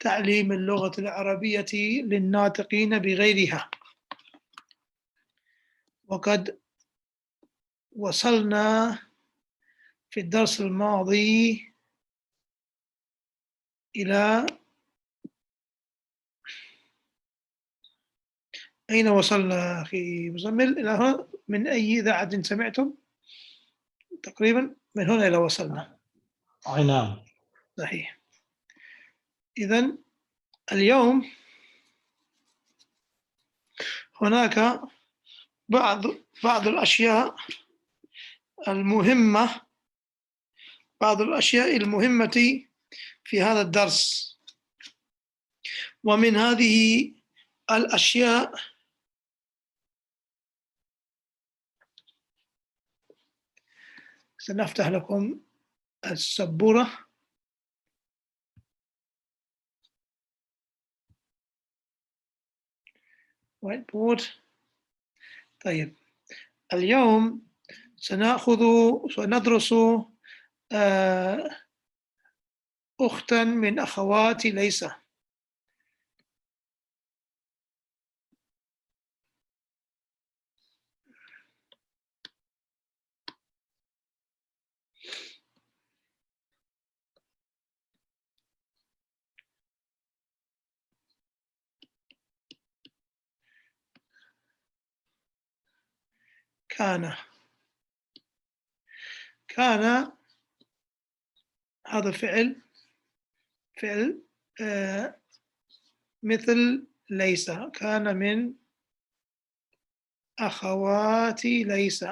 تعليم اللغة العربية للناطقين بغيرها. وقد وصلنا في الدرس الماضي إلى أين وصلنا أخي مزمل؟ إلى هنا. من أي إذاعة سمعتم؟ تقريبا من هنا إلى وصلنا. أي نعم. صحيح. إذن اليوم هناك بعض الأشياء المهمة، بعض الأشياء المهمة في هذا الدرس، ومن هذه الأشياء سنفتح لكم السبورة. وايت بورد. طيب، اليوم سندرس أختا من أخوات ليس. كان هذا فعل مثل ليس. كان من أخوات ليس.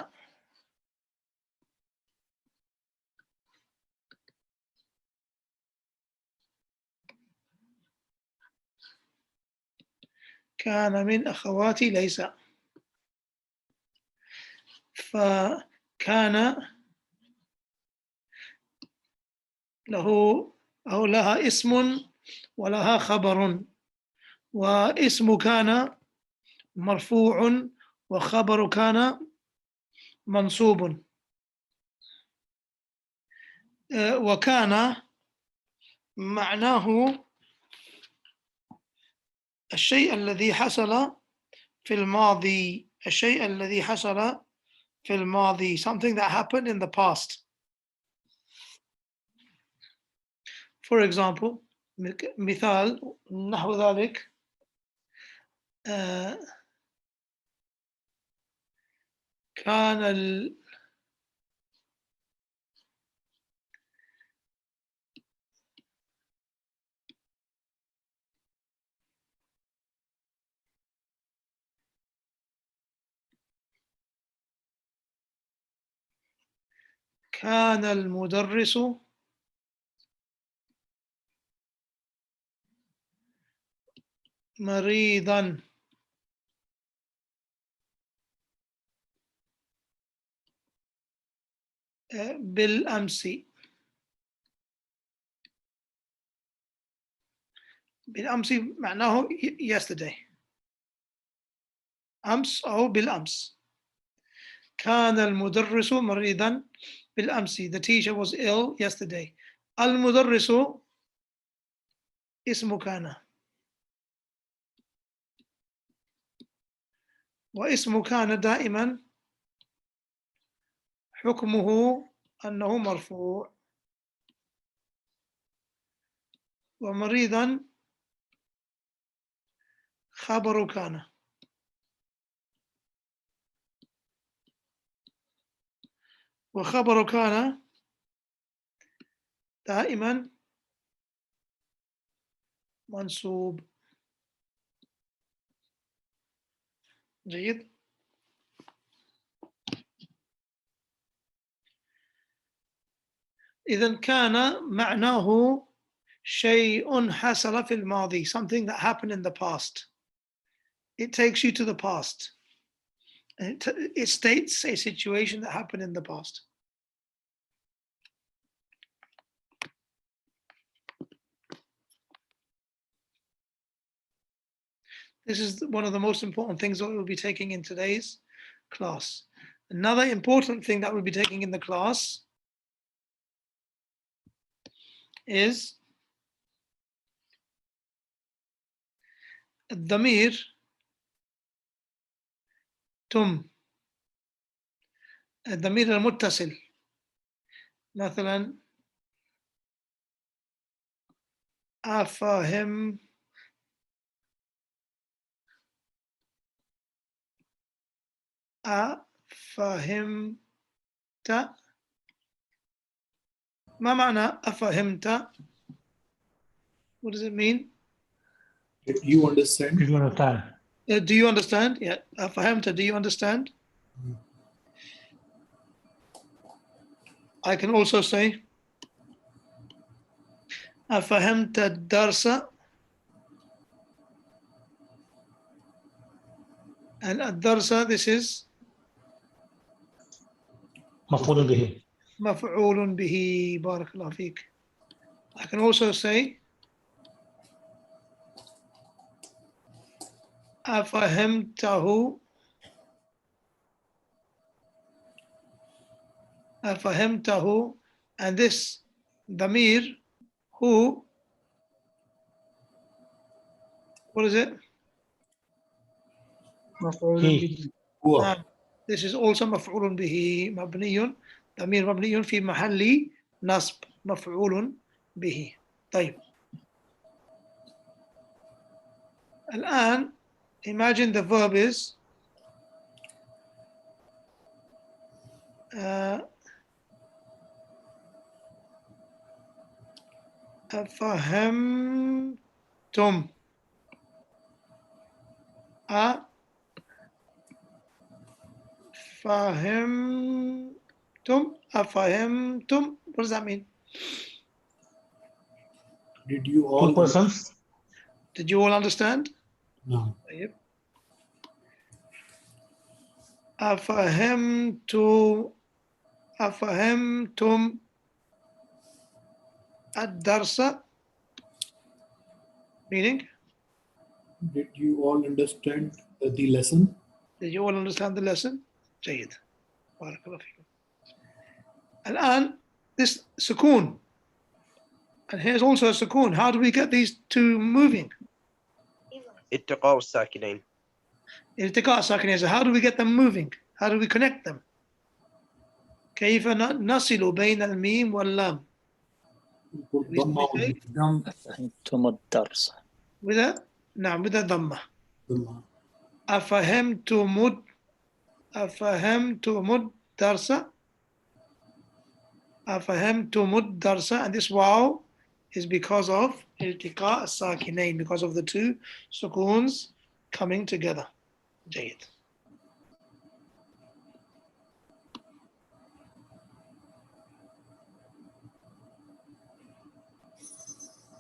كان من أخوات ليس. فكان له أو لها اسم ولها خبر، واسم كان مرفوع وخبر كان منصوب. وكان معناه الشيء الذي حصل في الماضي، الشيء الذي حصل في الماضي, something that happened in the past. For example, مثال نحو ذلك كان كان المدرس مريضا بالأمس. بالأمس معناه yesterday. أمس أو بالأمس. كان المدرس مريضا بالأمس. The teacher was ill yesterday. المدرس اسم كان، واسم كان دائما حكمه أنه مرفوع، ومريضا خبر كان، وخبر كان دائما منصوب. جيد. إذن كان معناه شيء حصل في الماضي, something that happened in the past. It takes you to the past. It states a situation that happened in the past. This is one of the most important things that we'll be taking in today's class. Another important thing that we'll be taking in the class is الضمير تم، الضمير المتصل مثلا أفهم أفهمت. ما معنى أفهمت؟ What does it mean? Did you understand? Did you understand? Do you understand? Yeah. أفهمت, do you understand? I can also say أفهمت الدرس. And الدرس, this is مفعول به. مفعول به. بارك الله فيك. I can also say أفهمته أفهمته, and this ضمير who, what is it? He. هو. This is also مفعول به مبني, ضمير مبني في محل نصب مفعول به. طيب الآن imagine the verb is أفهمتم. أفهمتم. What does that mean? Did you all? Two persons. Did you all understand? No. طيب. أفهمتم الدرس, meaning Did you all understand the lesson? did you all understand the lesson? جيد. بارك الله فيكم. الآن this سكون, and here's also a سكون. How do we get these two moving? التقاء الساكنين. التقاء الساكنين. So how do we get them moving? How do we connect them? كيف نصل بين الميم واللام؟ ضمة والدم. أفهمتم الدرس. with a نعم with a ضمة. ضمة. أفهمتم الدرس. أفهمتم الدرس, and this waw is because of التقاء الساكنين, because of the two sukoons coming together. جيد.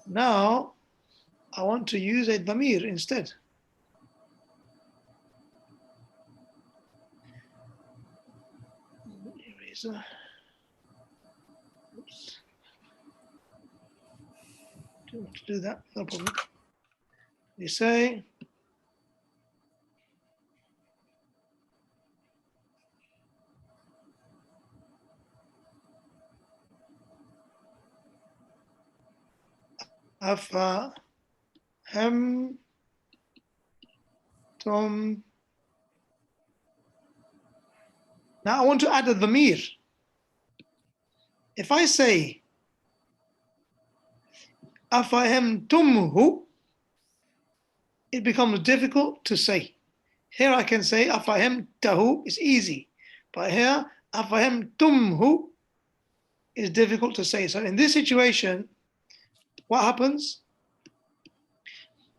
Now I want to use a dhamir instead. Eraser. Oops. Don't want to do that, no problem. You say أفهمتم. Now I want to add a dhamir. If I say أفهمتمه, it becomes difficult to say. Here I can say أفهمته, it's easy. But here أفهمتمه is difficult to say. So in this situation, what happens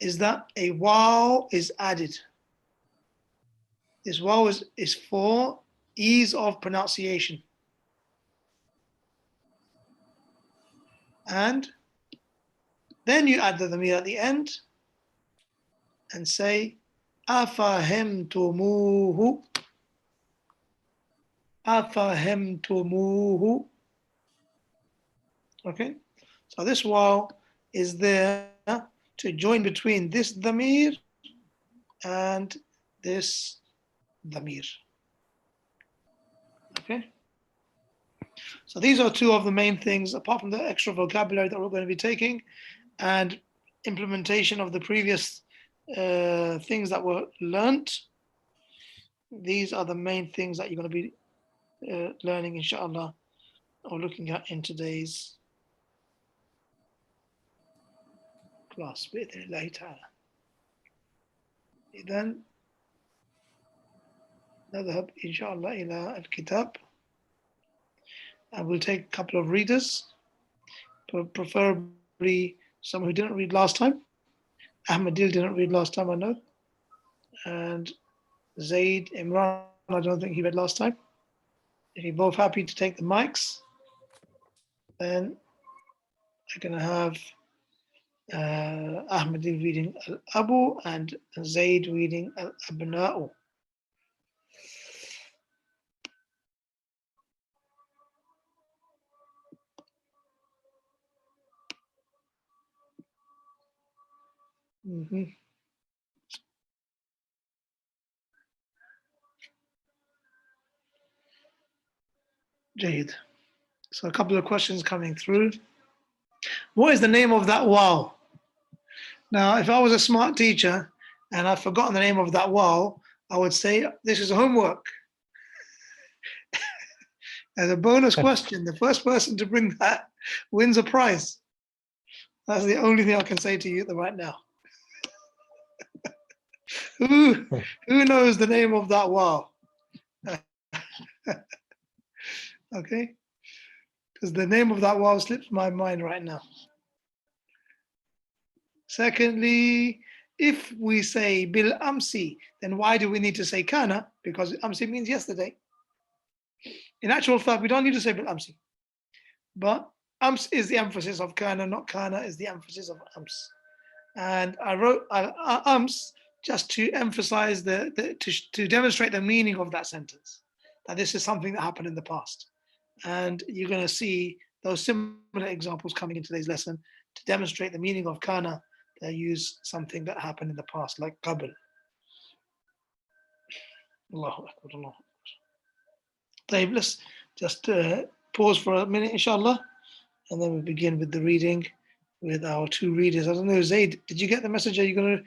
is that a waw is added. This waw is for ease of pronunciation. And then you add the dhamir at the end and say أفهمتموه. أفهمتموه. Okay, so this waw is there to join between this dhamir and this dhamir. Okay, so these are two of the main things, apart from the extra vocabulary that we're going to be taking and implementation of the previous things that were learnt. These are the main things that you're going to be learning, inshallah, or looking at in today's class. بإذن الله تعالى. إذن نذهب إن شاء الله إلى الكتاب, and we'll take a couple of readers, preferably some who didn't read last time. Ahmadil didn't read last time, I know, and Zaid, Imran, I don't think he read last time. If you're both happy to take the mics, then I'm going to have Ahmadil reading Al-Abu and Zaid reading Al-Abna'u. Jade. So a couple of questions coming through. What is the name of that wow? Now, if I was a smart teacher and I've forgotten the name of that wow, I would say this is homework. As a bonus question, the first person to bring that wins a prize. That's the only thing I can say to you right now. Who knows the name of that wow? Okay, because the name of that wow slips my mind right now. Secondly, if we say bil amsi, then why do we need to say kana? Because amsi means yesterday. In actual fact, we don't need to say bil amsi, but ams is the emphasis of kana, not kana is the emphasis of ams. And I wrote ams just to emphasize to demonstrate the meaning of that sentence, that this is something that happened in the past. And you're going to see those similar examples coming in today's lesson to demonstrate the meaning of kana. They use something that happened in the past, like qabl. Allahu Akbar, Allahu Akbar. Let's just pause for a minute, inshallah, and then we begin with the reading with our two readers. I don't know, Zaid, did you get the message? Are you going to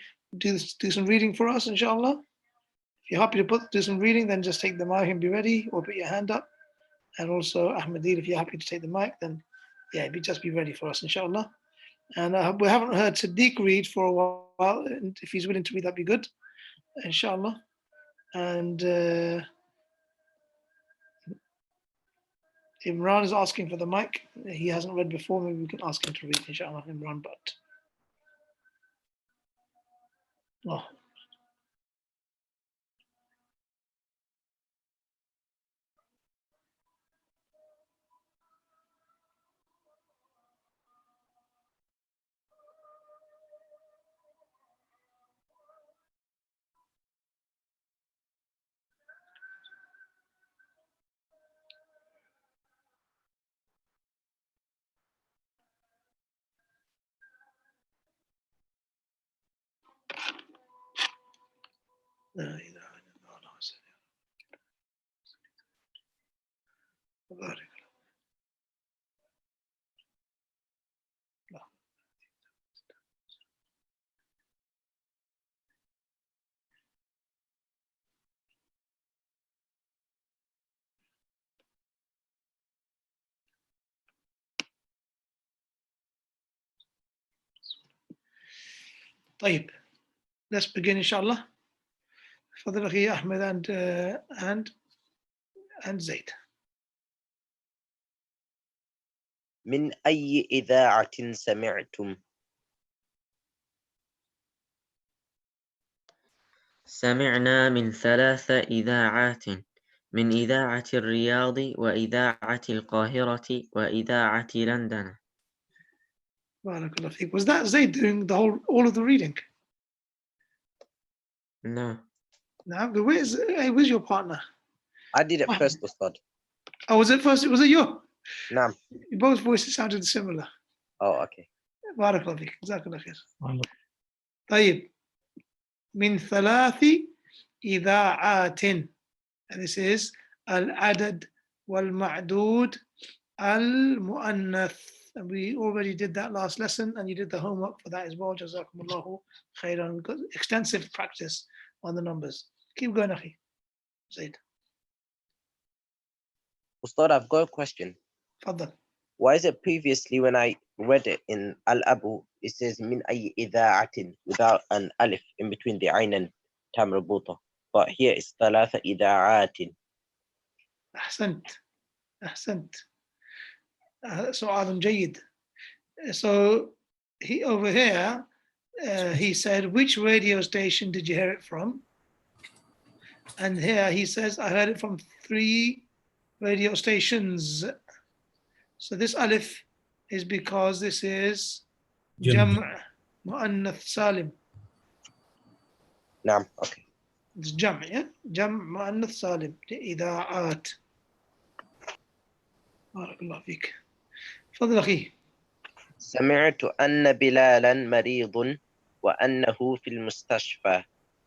do some reading for us, inshallah? If you're happy to do some reading, then just take the mic and be ready, or put your hand up. And also, Ahmadil, if you're happy to take the mic, then yeah, just be ready for us, inshallah. And we haven't heard Siddiq read for a while, and if he's willing to read, that'd be good, inshallah. And Imran is asking for the mic. He hasn't read before. Maybe we can ask him to read, inshallah, Imran. But oh. طيب, let's begin, inshallah. فضل أخي أحمد and Zaid. من أي إذاعة سمعتم؟ سمعنا من 3 إذاعات، من إذاعة الرياض وإذاعة القاهرة وإذاعة لندن. Barakallah feek. Was that Zaid doing all of the reading? No. No. Where's your partner? I did it first, Ustad. Oh, was it first? Was it you? Naam. Both voices sounded similar. Oh, okay. Barakallah feek. Jazakallah khair. Wonderful. طيب. من 3 إذاعات. And this is العدد والمعدود المؤنث. And we already did that last lesson, and you did the homework for that as well. Jazakumullahu khairan. Good extensive practice on the numbers. Keep going, Akhi. Zaid. Ustad, I've got a question. Faddal. Why is it previously when I read it in Al-Abu, it says min ayyi idha'atin without an alif in between the ayn and tam marbuta, but here it's thalatha idha'atin. أحسنت أحسنت سؤال جيد. So he over here he said, which radio station did you hear it from? And here he says, I heard it from 3 radio stations. So this alif is because this is Jam. jam' mu'annath salim. Naam, okay. It's jam', yeah? Jam' mu'annath salim. إذاعات. بارك الله فيك. تفضل أخي. سمعت أن بلالا مريض وأنه في المستشفى.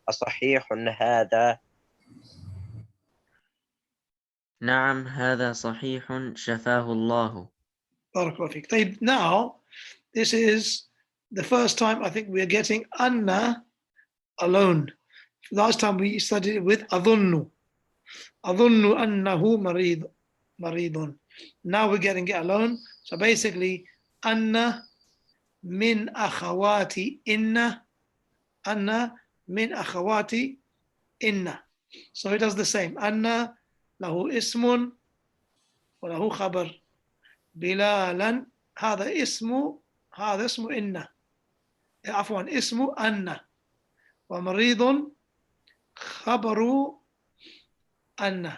أصحيح هذا؟ نعم هذا صحيح شفاه الله. بارك الله فيك. طيب, now this is the first time I think we're getting anna alone. Last time we studied it with أظن أنه مريض. Now we're getting it alone. So basically, anna min akhawati inna. Anna min akhawati inna. So it does the same. Anna lahu ismun wa lahu khabar. Bilalan هذا اسم إن. عفوا اسم أن. ومريض خبر أن.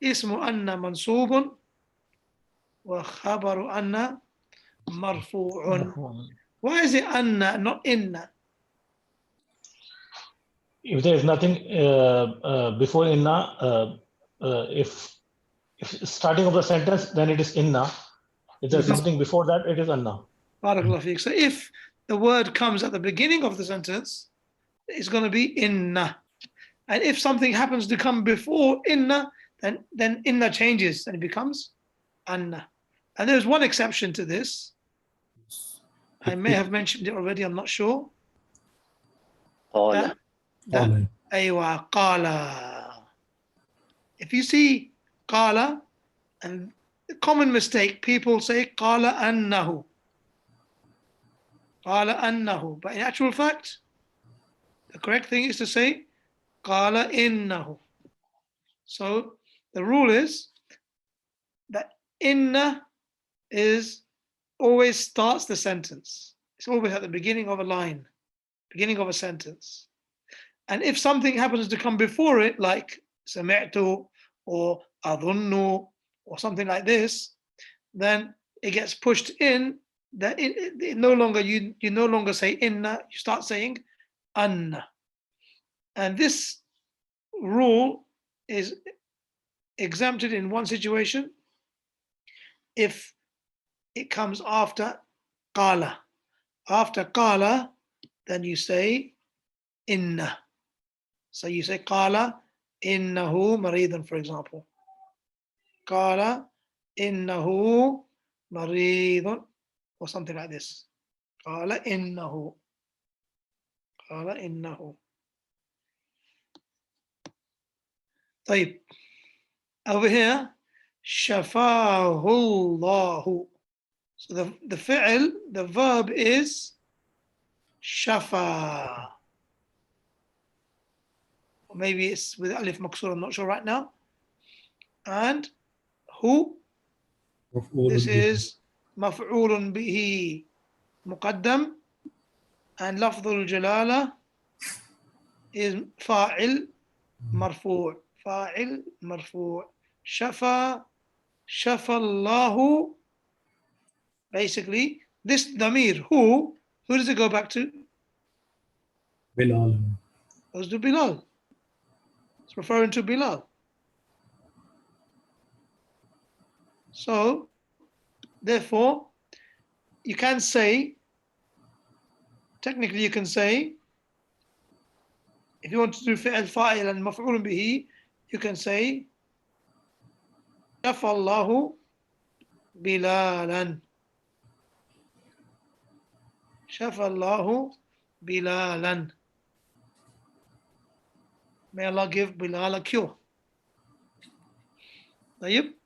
اسم أن منصوب وخبر أن مرفوع. Why is it أن not إن? If there is nothing before inna, if starting of the sentence, then it is inna. If there's something before that, it is anna. Barakallah fiik. So if the word comes at the beginning of the sentence, it's going to be inna. And if something happens to come before inna, then inna changes and it becomes anna. And there's one exception to this. I may have mentioned it already, I'm not sure. قال That aywa qala. If you see qala, and the common mistake, people say qala annahu. Qala annahu. But in actual fact, the correct thing is to say qala innahu. So the rule is that inna is always starts the sentence. It's always at the beginning of a line, beginning of a sentence. And if something happens to come before it, like sami'tu or adhunnu or something like this, then it gets pushed in. That it no longer you no longer say inna, you start saying anna. And this rule is exempted in one situation if it comes after qala. After qala, then you say inna. So you say qala innahu maridun, for example. Qala innahu maridun, or something like this. Qala innahu. Qala innahu. طيب. Over here, shafahu Allahu. So the fi'l, the verb is shafa. Or maybe it's with alif maksur, I'm not sure right now. And who? This is maf'ulun bihi muqaddam, and lafdhul jalala is fa'il marfu'. Fa'il marfu'. Shafa, shafa Allahu. Basically, this damir, who does it go back to? Bilal. Goes to Bilal. It's referring to Bilal. So, therefore, you can say, technically you can say, if you want to do fi'al fa'il and maf'ulun bihi, you can say, shafa Allahu Bilalan. شفى الله بلالا. May Allah give Bilal a cure. طيب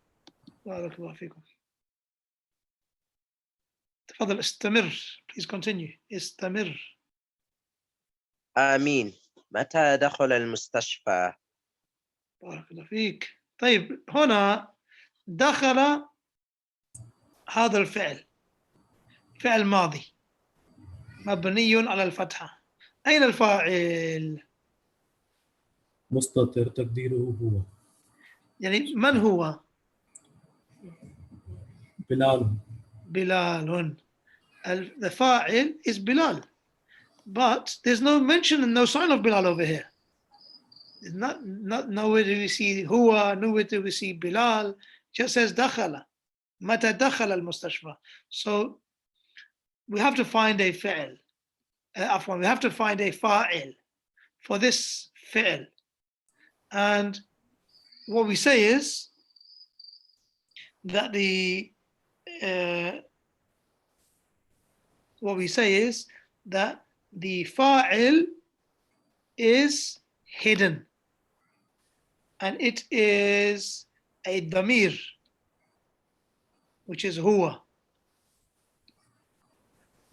بارك الله فيكم. تفضل استمر. Please continue. استمر. آمين. متى دخل المستشفى؟ بارك الله فيك. طيب هنا دخل هذا الفعل فعل ماضي مبني على الفتحة. أين الفاعل؟ مستتر تقديره هو. يعني من هو؟ بلال. بلال. The fa'il is Bilal, but there's no mention and no sign of Bilal over here. There's nowhere do we see huwa, nowhere do we see Bilal. Just says dakhala. Mata dakhala al-mustashfa. So we have to find a fi'il. We have to find a fa'il for this fi'il. And what we say is that the fa'il is hidden, and it is a damir, which is huwa.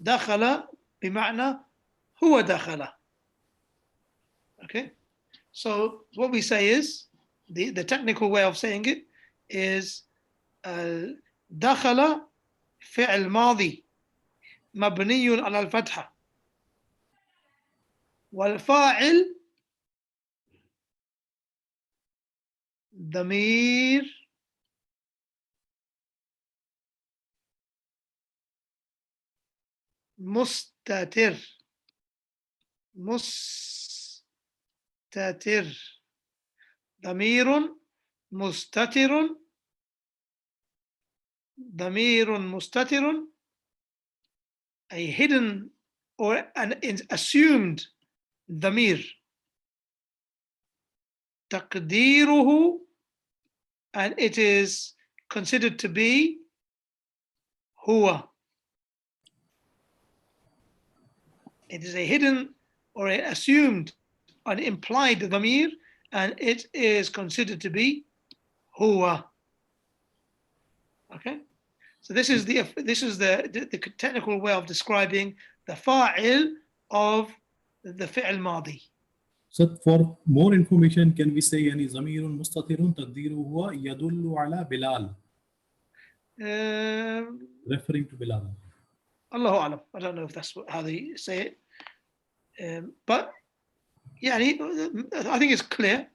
Dakhala bima'na huwa dakhala. Okay, so what we say is the technical way of saying it is dakhala fi'l madi مبني على الفتحة والفاعل ضمير مستتر ضمير مستتر a hidden or an assumed ضمير تقديره, and it is considered to be huwa. It is a hidden or an assumed, an implied ضمير, and it is considered to be huwa. Okay, so this is the technical way of describing the fa'il of the fi'l madi. So for more information, can we say يعني ضمير مستتر تقديره هو يدل على بلال. Referring to Bilal. Allahu Alam. I don't know if that's how they say it. But يعني, I think it's clear.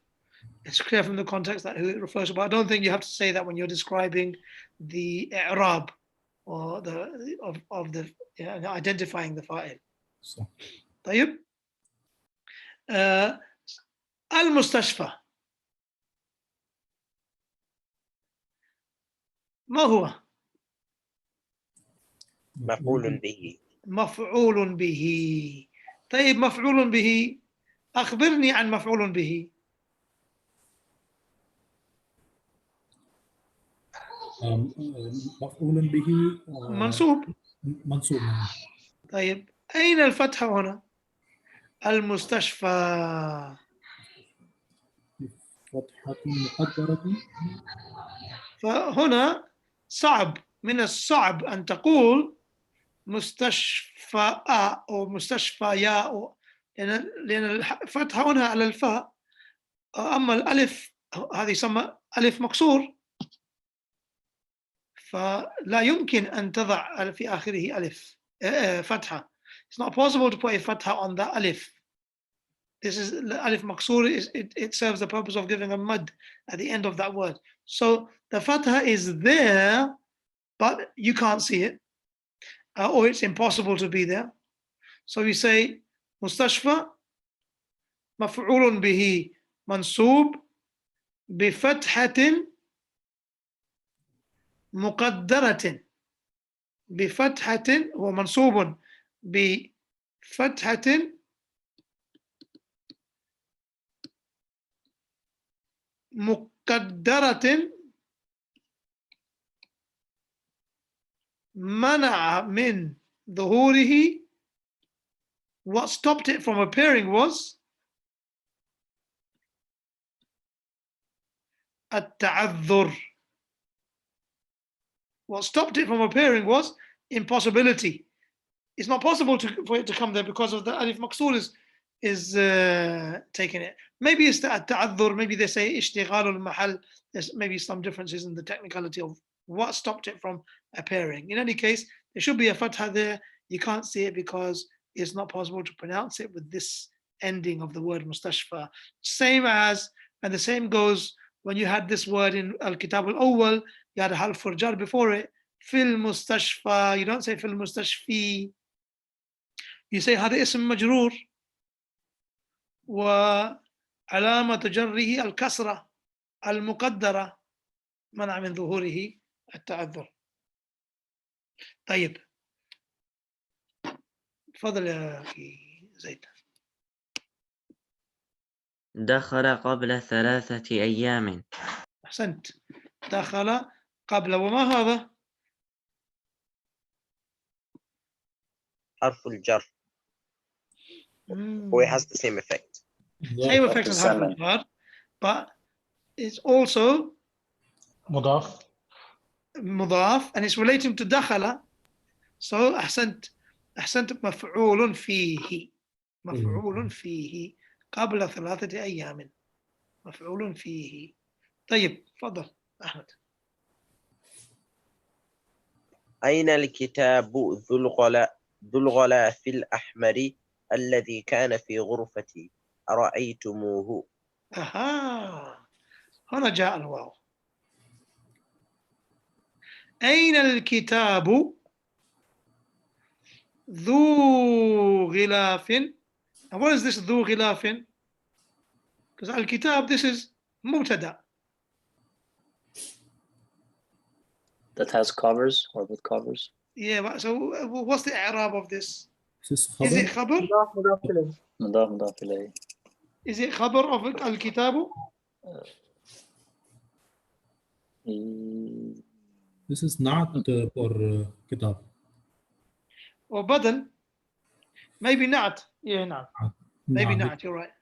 It's clear from the context that who it refers to, but I don't think you have to say that when you're describing the i'rab or the identifying the fa'il. So. طيب. المستشفى ما هو؟ مفعول به. مفعول به. طيب مفعول به، أخبرني عن مفعول به. مفعول به منصوب. منصوب. طيب أين الفتحة هنا؟ المستشفى فتحة مقدرة. فهنا صعب، من الصعب أن تقول مستشفى أو مستشفياء، لأن الفتحة هنا على الفاء، أما الألف هذه يسمى ألف مكسور، فلا يمكن أن تضع في آخره ألف فتحة. It's not possible to put a fatha on that alif. This is alif maksur. It serves the purpose of giving a mud at the end of that word. So the fatha is there, but you can't see it, or it's impossible to be there. So we say mustashfa maf'ulun bihi mansub bifathatin muqaddaratin. بفتحة هو منصوب بفتحة مقدرة منع من ظهوره What stopped it from appearing was التعذر. What stopped it from appearing was impossibility. It's not possible for it to come there because of the alif maqsoor is taking it. Maybe it's the ta'adhur, maybe they say ishtighalul mahal. There's maybe some differences in the technicality of what stopped it from appearing. In any case, there should be a fatha there. You can't see it because it's not possible to pronounce it with this ending of the word mustashfa. Same as, and the same goes when you had this word in al-kitab al-awwal, you had a half for jar before it. Fil mustashfa, you don't say fil mustashfi. You say هذا اسم مجرور وعلامة جره الكسرة المقدرة منع من ظهوره التعذر. طيب تفضل يا أخي زيد. دخل قبل 3 أيام. أحسنت. دخل قبل وما هذا؟ حرف الجر. Or it has the same effect. Same effect as harf al-jar, but it's also مضاف مضاف and it's relating to دخل. So أحسنت مفعول فيه قبل 3 أيام مفعول فيه. طيب تفضل أحمد. أين الكتاب ذو الغلاف الأحمر الذي كان في غرفتي أرأيتموه؟ هنا جاء الواو. أين الكتاب ذو غلاف. And what is this ذو غلاف? Because الكتاب, this is مبتدا. That has covers or with covers. Yeah, but so what's the i'rab of this? Is Is it خبر? مضاف إليه. Is it خبر of الكتاب? This is not for kitab. Or بدل? Maybe not. Yeah, no. Maybe not. You're right.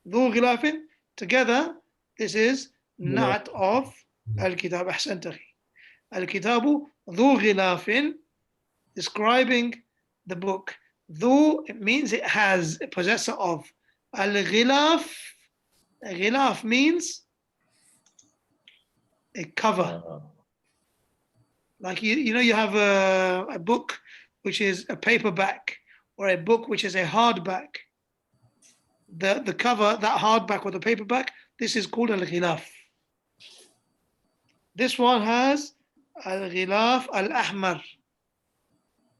ذو غلاف together. This is not of الكتاب. أحسنت أخي. الكتاب ذو غلاف, describing the book. ذو, it means it has, a possessor of. الغلاف, غلاف means a cover. Like you know, you have a book which is a paperback or a book which is a hardback. The cover, that hardback or the paperback, this is called al-ghilaf. This one has al-ghilaf al-ahmar.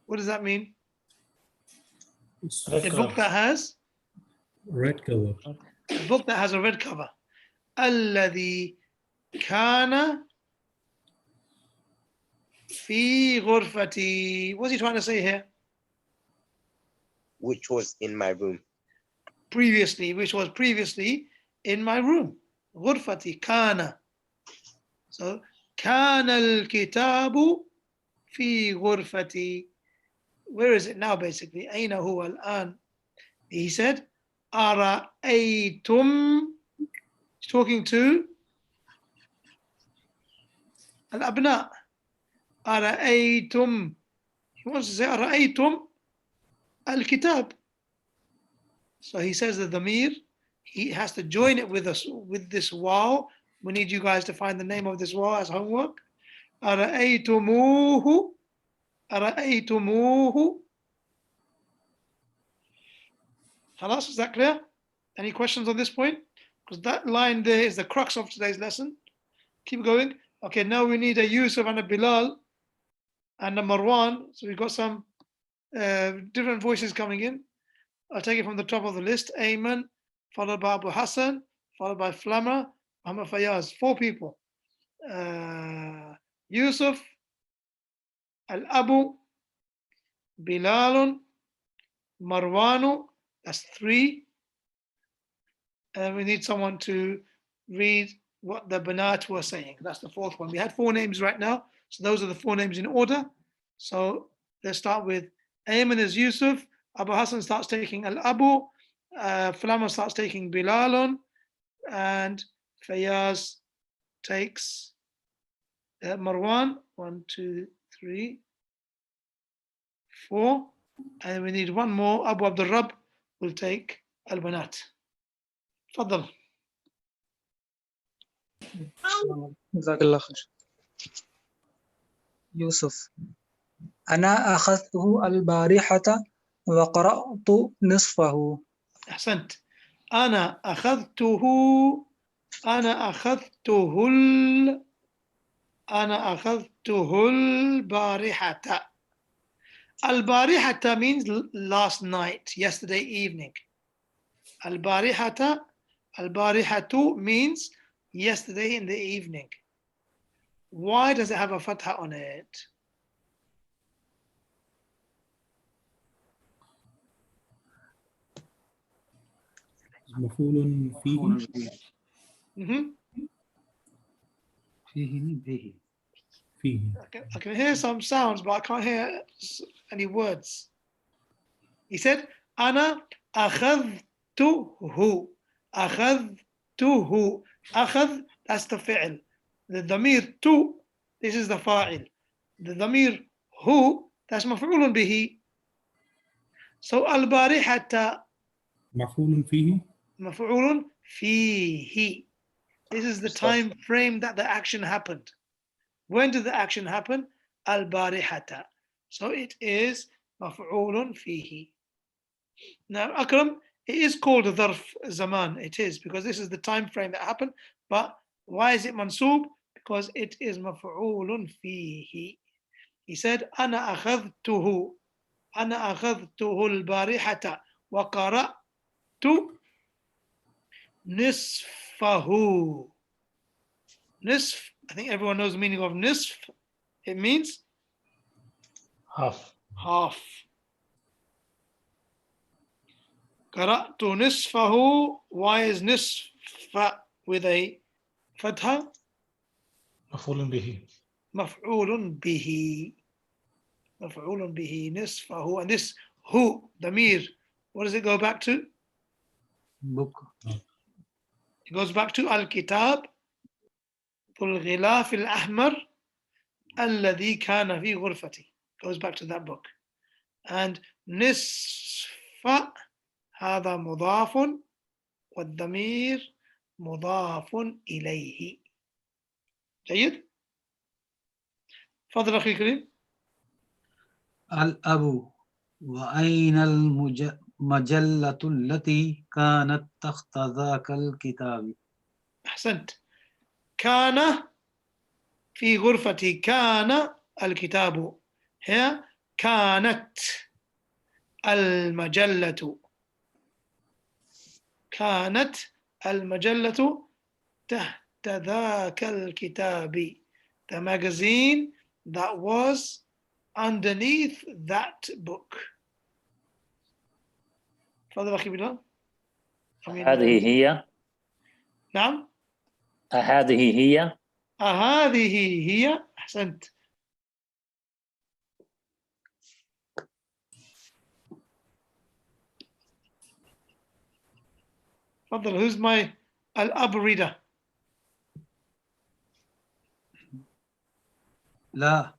What does that mean? A book that has red cover. A book that has a red cover. الذي كان في غرفتي. What's he trying to say here? Which was in my room. Previously, which was previously in my room. غرفتي كان. So كان الكتاب في غرفتي. Where is it now basically? أين هو الآن? He said أرأيتم. He's talking to الأبناء. أرأيتم. He wants to say أرأيتم الكتاب. So he says that the dhamir, he has to join it with us with this waw. We need you guys to find the name of this waw as homework. أرأيتموه. أرأيتموه. Halas, is that clear? Any questions on this point? Because that line there is the crux of today's lesson. Keep going. Okay, now we need a Yusuf and a Bilal and a Marwan. So we've got some different voices coming in. I'll take it from the top of the list. Ayman, followed by Abu Hassan, followed by Flamma, Muhammad Fayaz. 4 people. Yusuf, Al-Abu, Bilalun, Marwanu, that's 3. And we need someone to read what the Banat were saying. That's the 4th one. We had 4 names right now. So those are the 4 names in order. So let's start with Ayman as Yusuf, Abu Hassan starts taking Al-Abu, Flama starts taking Bilalun, and Fayaz takes Marwan. 1, 2, 3, 4. And we need one more. Abu Abdul Rabb will take Al-Banat. Fadl. جزاك الله خير. يوسف: أنا أخذته البارحة وقرأت نصفه. أحسنت. أنا أخذته البارحة. البارحة means last night, yesterday evening. البارحة means yesterday in the evening. Why does it have a fatha on it? مفعول فيه. فيه. I can hear some sounds, but I can't hear any words. He said, أنا أخذته. أخذ, that's the fi'l. The dhamir tu, this is the fa'il. The dhamir hu, that's مفعول به. So البارحة مفعول فيه. مفعول فيه. This is the time frame that the action happened. When did the action happen? Al-barihata. So it is maf'ulun fihi. Now, Akram, it is called a dharf zaman. It is, because this is the time frame that happened. But why is it mansoob? Because it is maf'ulun fihi. He said, أنا أخذته البارحة وقرأت نصفه. Nisf, I think everyone knows the meaning of nisf. It means half. قرأت نصفه. Why is nisfa with a fatha? مفعول به. مفعول به نصفه. And this who, damir, what does it go back to? Book. It goes back to Al-Kitab ذو الغلاف الأحمر الذي كان في غرفتي. Goes back to that book. And نصف هذا مضاف والضمير مضاف إليه. جيد؟ تفضل أخي الكريم. الأب: وأين المجلة التي كانت تحت ذاك الكتاب؟ أحسنت. كان في غرفتي. كان الكتاب. هي كانت المجلة. كانت المجلة تحت ذاك الكتاب. The magazine that was underneath that book. تفضل أخي بلال. هذه هي. نعم. هذه هي. هذه هي. أحسنت. تفضل. Who's my Al-Ab reader? لا،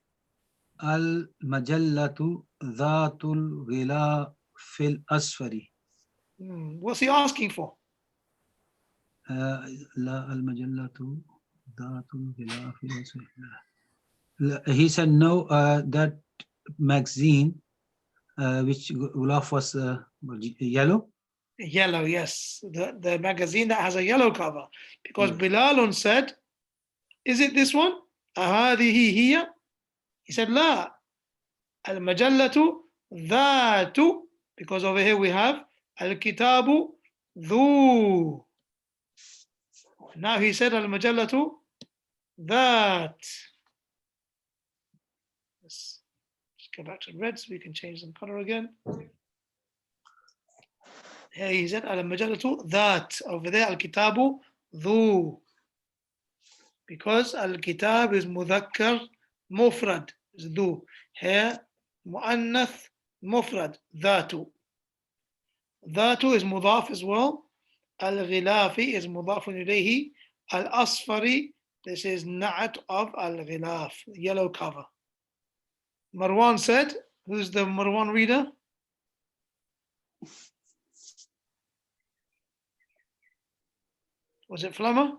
المجلة ذات الغلاف الأسفل. What's he asking for? لا، المجلة ذات الغلاف الأسفل. He said no, that magazine which غلاف was yellow. Yellow, yes. The magazine that has a yellow cover. Because Bilalun said, is it this one? أهذه هي? He said, لا. المجلة ذات. Because over here we have الكتاب ذو. Now he said المجلة ذات. Let's just go back to red so we can change some color again. Here he said المجلة ذات. Over there الكتاب ذو. Because الكتاب is مذكر مفرد is ذو. Here مؤنث مفرد ذات. Dhatu is mudaf as well. Al-ghilafi is mudafun ilayhi. Al-asfari, this is na'at of al-ghilaf, yellow cover. Marwan said, who's the Marwan reader? Was it Flammer?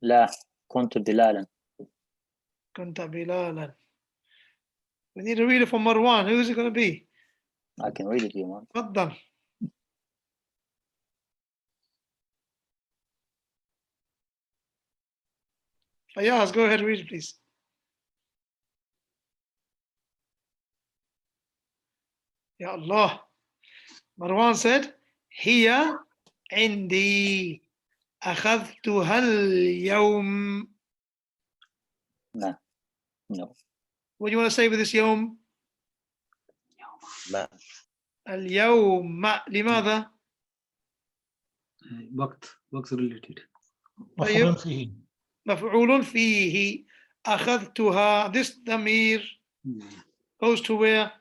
لا كنت بلالا. Kunta bilalan. We need a reader for Marwan. Who is it going to be? I can read it if you want. Faddal. Fayaz, go ahead and read it, please. Ya Allah. Marwan said, Hiya indi akhadhtuha al-yawm. No. No. What do you want to say with this yawm? ما اليوم لماذا؟ وقت related. مفعول فيه. مفعول فيه. أخذتها. This damir goes to where?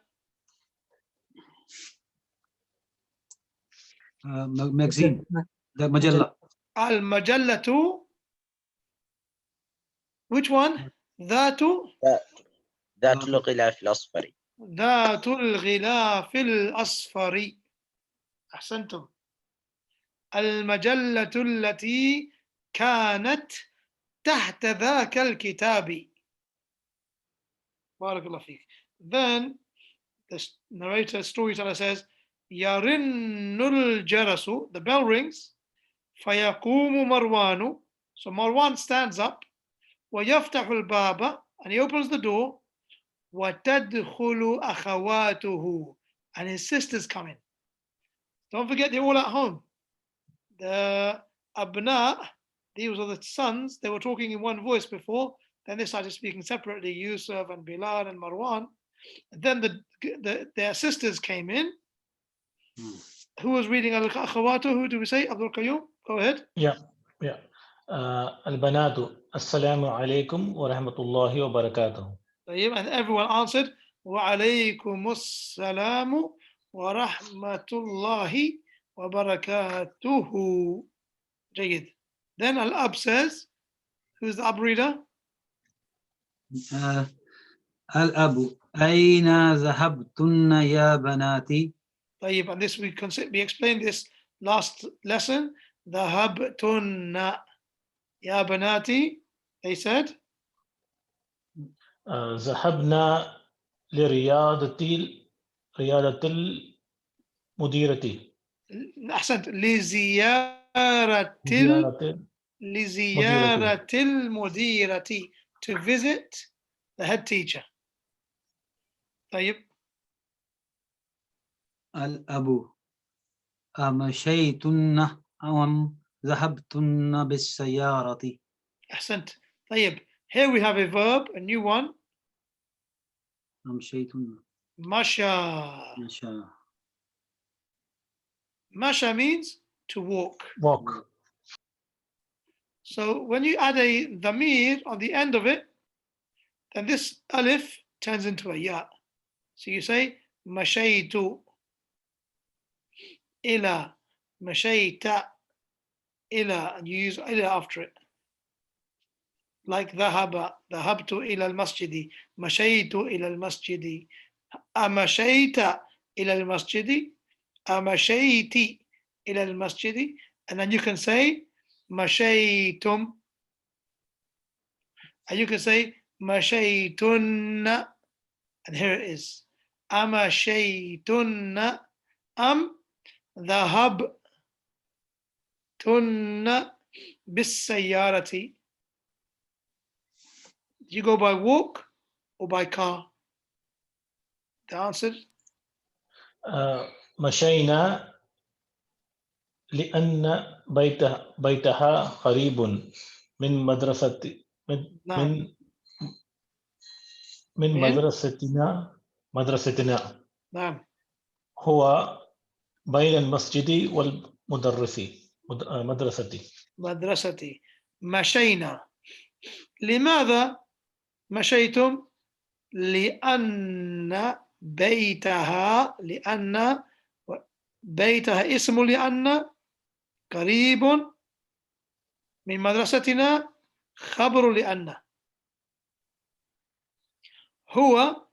Magazine, the majalla. المجلة. Which one? ذات الغلاف الأصفر. ذات الغلاف الأصفر. أحسنتم. المجلة التي كانت تحت ذاك الكتاب. بارك الله فيك. Then the narrator, storyteller says, يرن الجرس, the bell rings. فيقوم مروان, so Marwan stands up. ويفتح الباب, and he opens the door. وتدخل أخواته, and his sisters come in. Don't forget, they're all at home. The abna, these are the sons, they were talking in one voice before, then they started speaking separately, Yusuf and Bilal and Marwan. And then their sisters came in. Who was reading al-akhawatu? Who do we say? Abdul Qayyum? Go ahead. Yeah. Al-banatu, assalamu alaikum wa rahmatullahi wa barakatuh. And everyone answered, wa alaykumus salamu wa rahmatullahi wa barakatuhu. Jayyid. Then Al-Ab says, who's the Ab reader? Al-Abu, Aina zahabtunna ya banati. طيب, and this we explained this last lesson. ذهبتن يا بناتي, they said. ذهبنا لرياضة المديرة. أحسنت. لزيارة المديرة, to visit the head teacher. طيب. Al-Abu, أمشيتن أم ذهبتن بالسيارة. أحسنت. طيب, here we have a verb, a new one. أمشيتن. Masha. Masha. Masha means to walk. Walk. So when you add a dhamir on the end of it, then this alif turns into a ya. So you say mashaytu ila, mashayta ila, and you use ila after it. Like dhahaba, dhahabtu ila al-masjidi, mashaytu ila al-masjidi, amashayta ila al-masjidi, amashayti ila al-masjidi, and then you can say mashaytum, and you can say mashaytunna, and here it is. Amashaytunna dhahabtunna bis-sayyarati. Do you go by walk or by car? The answer? مشينا لأن بيتها قريب من مدرستنا مدرستنا نعم. هو بين المسجد مدرستي. مشينا. لماذا مشيتم؟ لأن بيتها لأن بيتها اسم لأن قريب من مدرستنا خبر لأن هو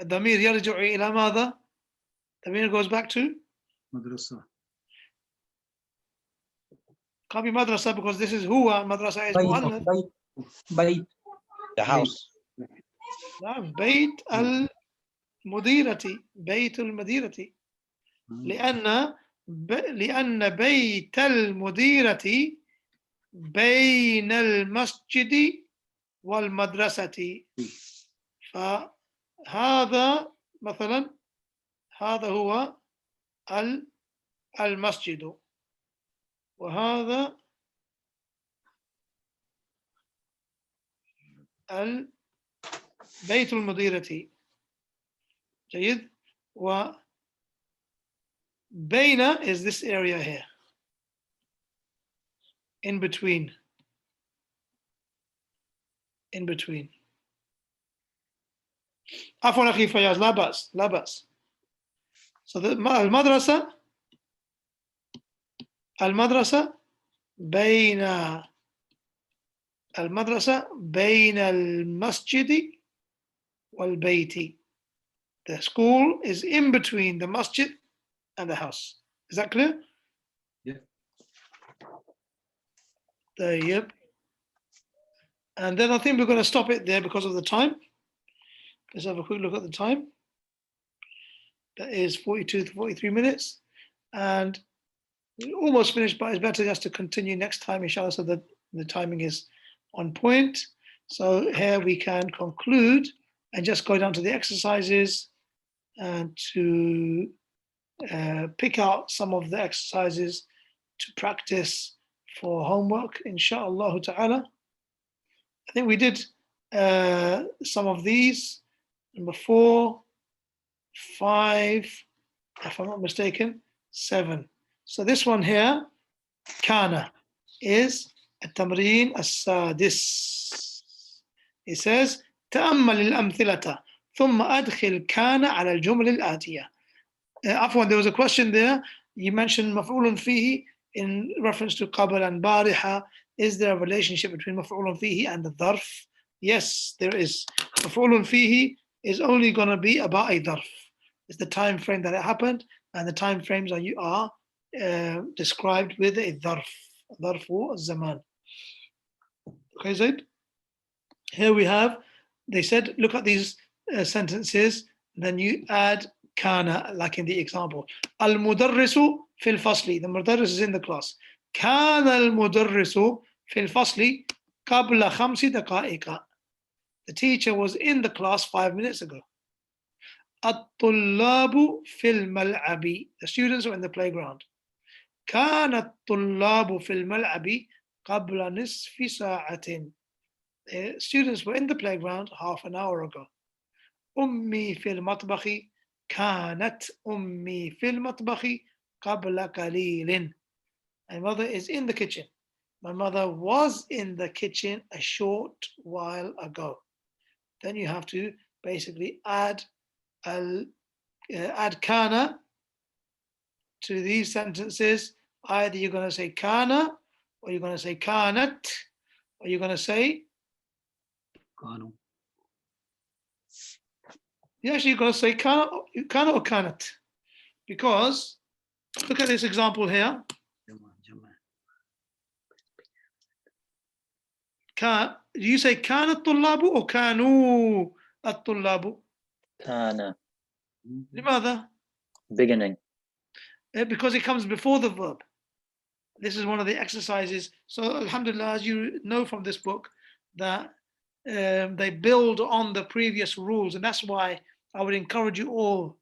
الضمير يرجع إلى ماذا؟ الضمير goes back to مدرسة. can't be madrasa because this is huwa, madrasa is muannath. بيت The house. نعم بيت المديرة بيت المديرة لأن بيت المديرة بين المسجد والمدرسة فهذا مثلا هذا هو المسجد وهذا بيت المديرة جيد وبين is this area here in between عفوا أخي فياض لا بأس so المدرسة بين المسجد والبيت. The school is in between the masjid and the house. Is that clear? Yeah. Yep. And then I think we're going to stop it there because of the time. Let's have a quick look at the time. That is 42 to 43 minutes. And we're almost finished, but it's better just to continue next time, inshallah, so that the timing is on point. So here we can conclude and just go down to the exercises and to pick out some of the exercises to practice for homework, inshallah ta'ala. I think we did some of these, number 4, 5, if I'm not mistaken, 7. So this one here, kana, is التمرين السادس. It says تأمل الأمثلة ثم أدخل كان على الجمل الآتية. عفوا, there was a question there. You mentioned مفعول فيه in reference to قبل and بارحة. Is there a relationship between مفعول فيه and the ظرف? Yes, there is. مفعول فيه is only going to be about a ظرف. It's the time frame that it happened, and the time frames are described with a ظرف. ظرف الزمان. Okay, Zaid? Here we have, they said, look at these sentences, then you add kana, like in the example. Al-mudarrisu fil fasli. The mudarris is in the class. Kana al-mudarrisu fil fasli qabla 5 daqa'iqa. The teacher was in the class 5 minutes ago. At-tullabu fil mal'abi. The students were in the playground. Kana at-tullabu fil mal'abi qabla nisfi sa'atin. The students were in the playground half an hour ago. أمي في المطبخ كانت أمي في المطبخ قبل قليل. My mother is in the kitchen. My mother was in the kitchen a short while ago. Then you have to basically add kana to these sentences. Either you're going to say kana, or you're going to say kanat, or you're going to say كانوا. you're actually going to say kana or kanat, because look at this example here. Do you say kana الطلاب or كانوا الطلاب? كان. لماذا? Beginning. Because it comes before the verb. This is one of the exercises. So alhamdulillah, as you know from this book, that they build on the previous rules, and that's why I would encourage you all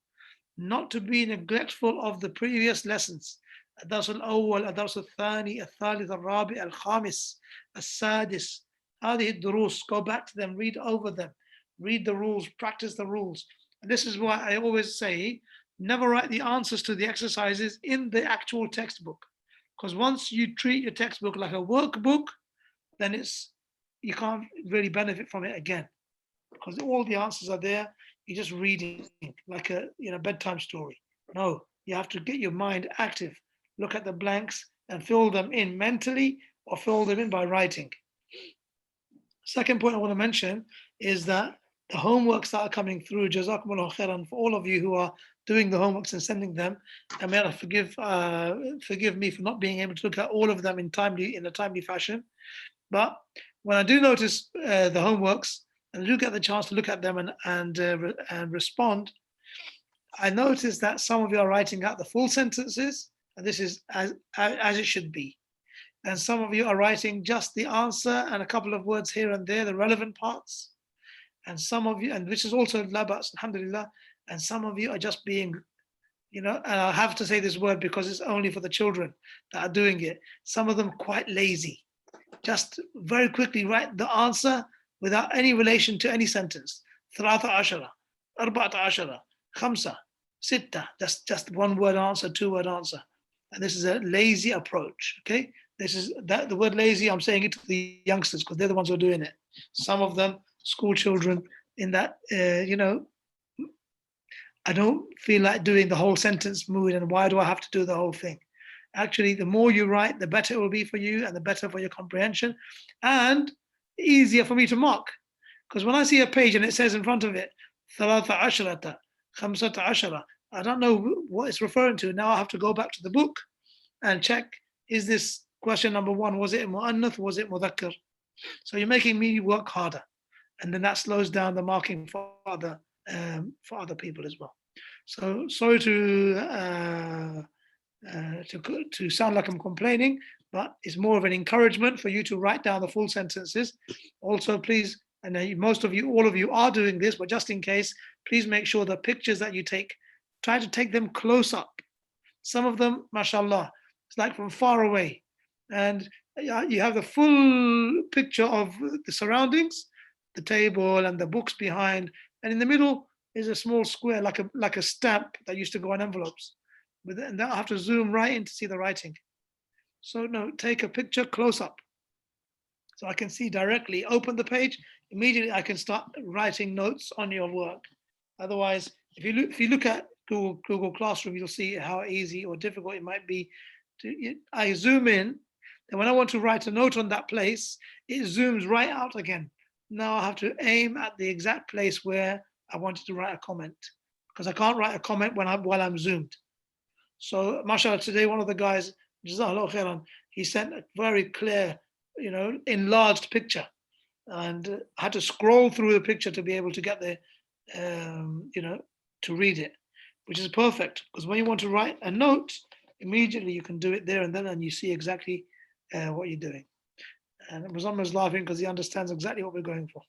not to be neglectful of the previous lessons. الدرس الأول، الدرس الثاني، الثالث، الرابع، الخامس، السادس. هذه الدروس, go back to them, read over them, read the rules, practice the rules. And this is why I always say, never write the answers to the exercises in the actual textbook. Because once you treat your textbook like a workbook, then you can't really benefit from it again. Because all the answers are there. you're just reading like a bedtime story. No, you have to get your mind active. Look at the blanks and fill them in mentally or fill them in by writing. Second point I want to mention is that the homeworks that are coming through, Jazakumullah khairan, for all of you who are doing the homeworks and sending them, and may Allah forgive me for not being able to look at all of them in a timely fashion. But when I do notice the homeworks and I do get the chance to look at them and respond, I notice that some of you are writing out the full sentences, and this is as it should be. And some of you are writing just the answer and a couple of words here and there, the relevant parts. And some of you, and which is also labas, alhamdulillah, and some of you are just being, and I have to say this word because it's only for the children that are doing it. Some of them quite lazy. Just very quickly write the answer without any relation to any sentence. 13, 14, 5, 6. That's just one word answer, 2 word answer. And this is a lazy approach. Okay. This is that the word lazy, I'm saying it to the youngsters because they're the ones who are doing it. Some of them, school children, in that, I don't feel like doing the whole sentence mood and why do I have to do the whole thing? Actually, the more you write, the better it will be for you and the better for your comprehension and easier for me to mark. Because when I see a page and it says in front of it, 13, 15, I don't know what it's referring to. Now I have to go back to the book and check, is this question number 1, was it mu'annath, was it mudhakkar? So you're making me work harder. And then that slows down the marking for other people as well. So sorry to sound like I'm complaining, but it's more of an encouragement for you to write down the full sentences. Also, please, and most of you, all of you are doing this, but just in case, please make sure the pictures that you take, try to take them close up. Some of them, mashallah, it's like from far away. And you have the full picture of the surroundings, the table and the books behind, and in the middle is a small square, like a stamp that used to go on envelopes. And then I have to zoom right in to see the writing. So no, take a picture close up. So I can see directly, open the page, immediately I can start writing notes on your work. Otherwise, if you look at Google Classroom, you'll see how easy or difficult it might be. I zoom in, and when I want to write a note on that place, it zooms right out again. Now I have to aim at the exact place where I wanted to write a comment, because I can't write a comment while I'm zoomed. So, mashallah, today one of the guys, Jazakallah khairan, he sent a very clear, enlarged picture, and I had to scroll through the picture to be able to get the, to read it, which is perfect, because when you want to write a note, immediately you can do it there and then, and you see exactly what you're doing. And Musamma's laughing because he understands exactly what we're going for.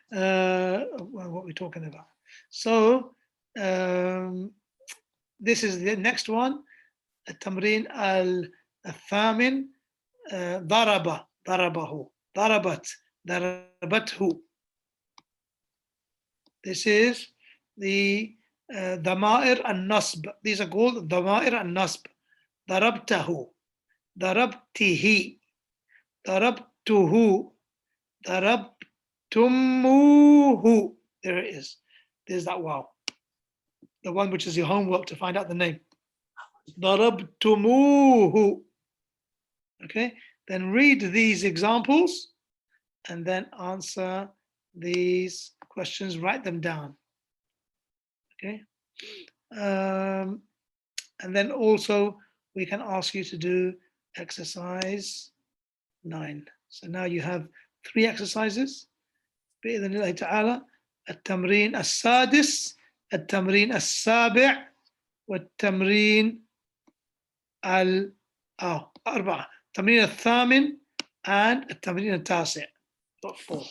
What we're talking about. So this is the next one. التمرين الثامن ضربه ضربته. This is the ضمائر النصب. These are called ضمائر النصب. ضربته, ضربته, ضربته, ضربتموه. There it is. There's that wow. The one which is your homework to find out the name. ضربتموه. Okay, then read these examples and then answer these questions, write them down. Okay, and then also we can ask you to do exercise 9. So now you have 3 exercises. بإذن الله تعالى التمرين السادس، التمرين السابع، والتمرين الأربعة. التمرين الثامن and التمرين التاسع. 4.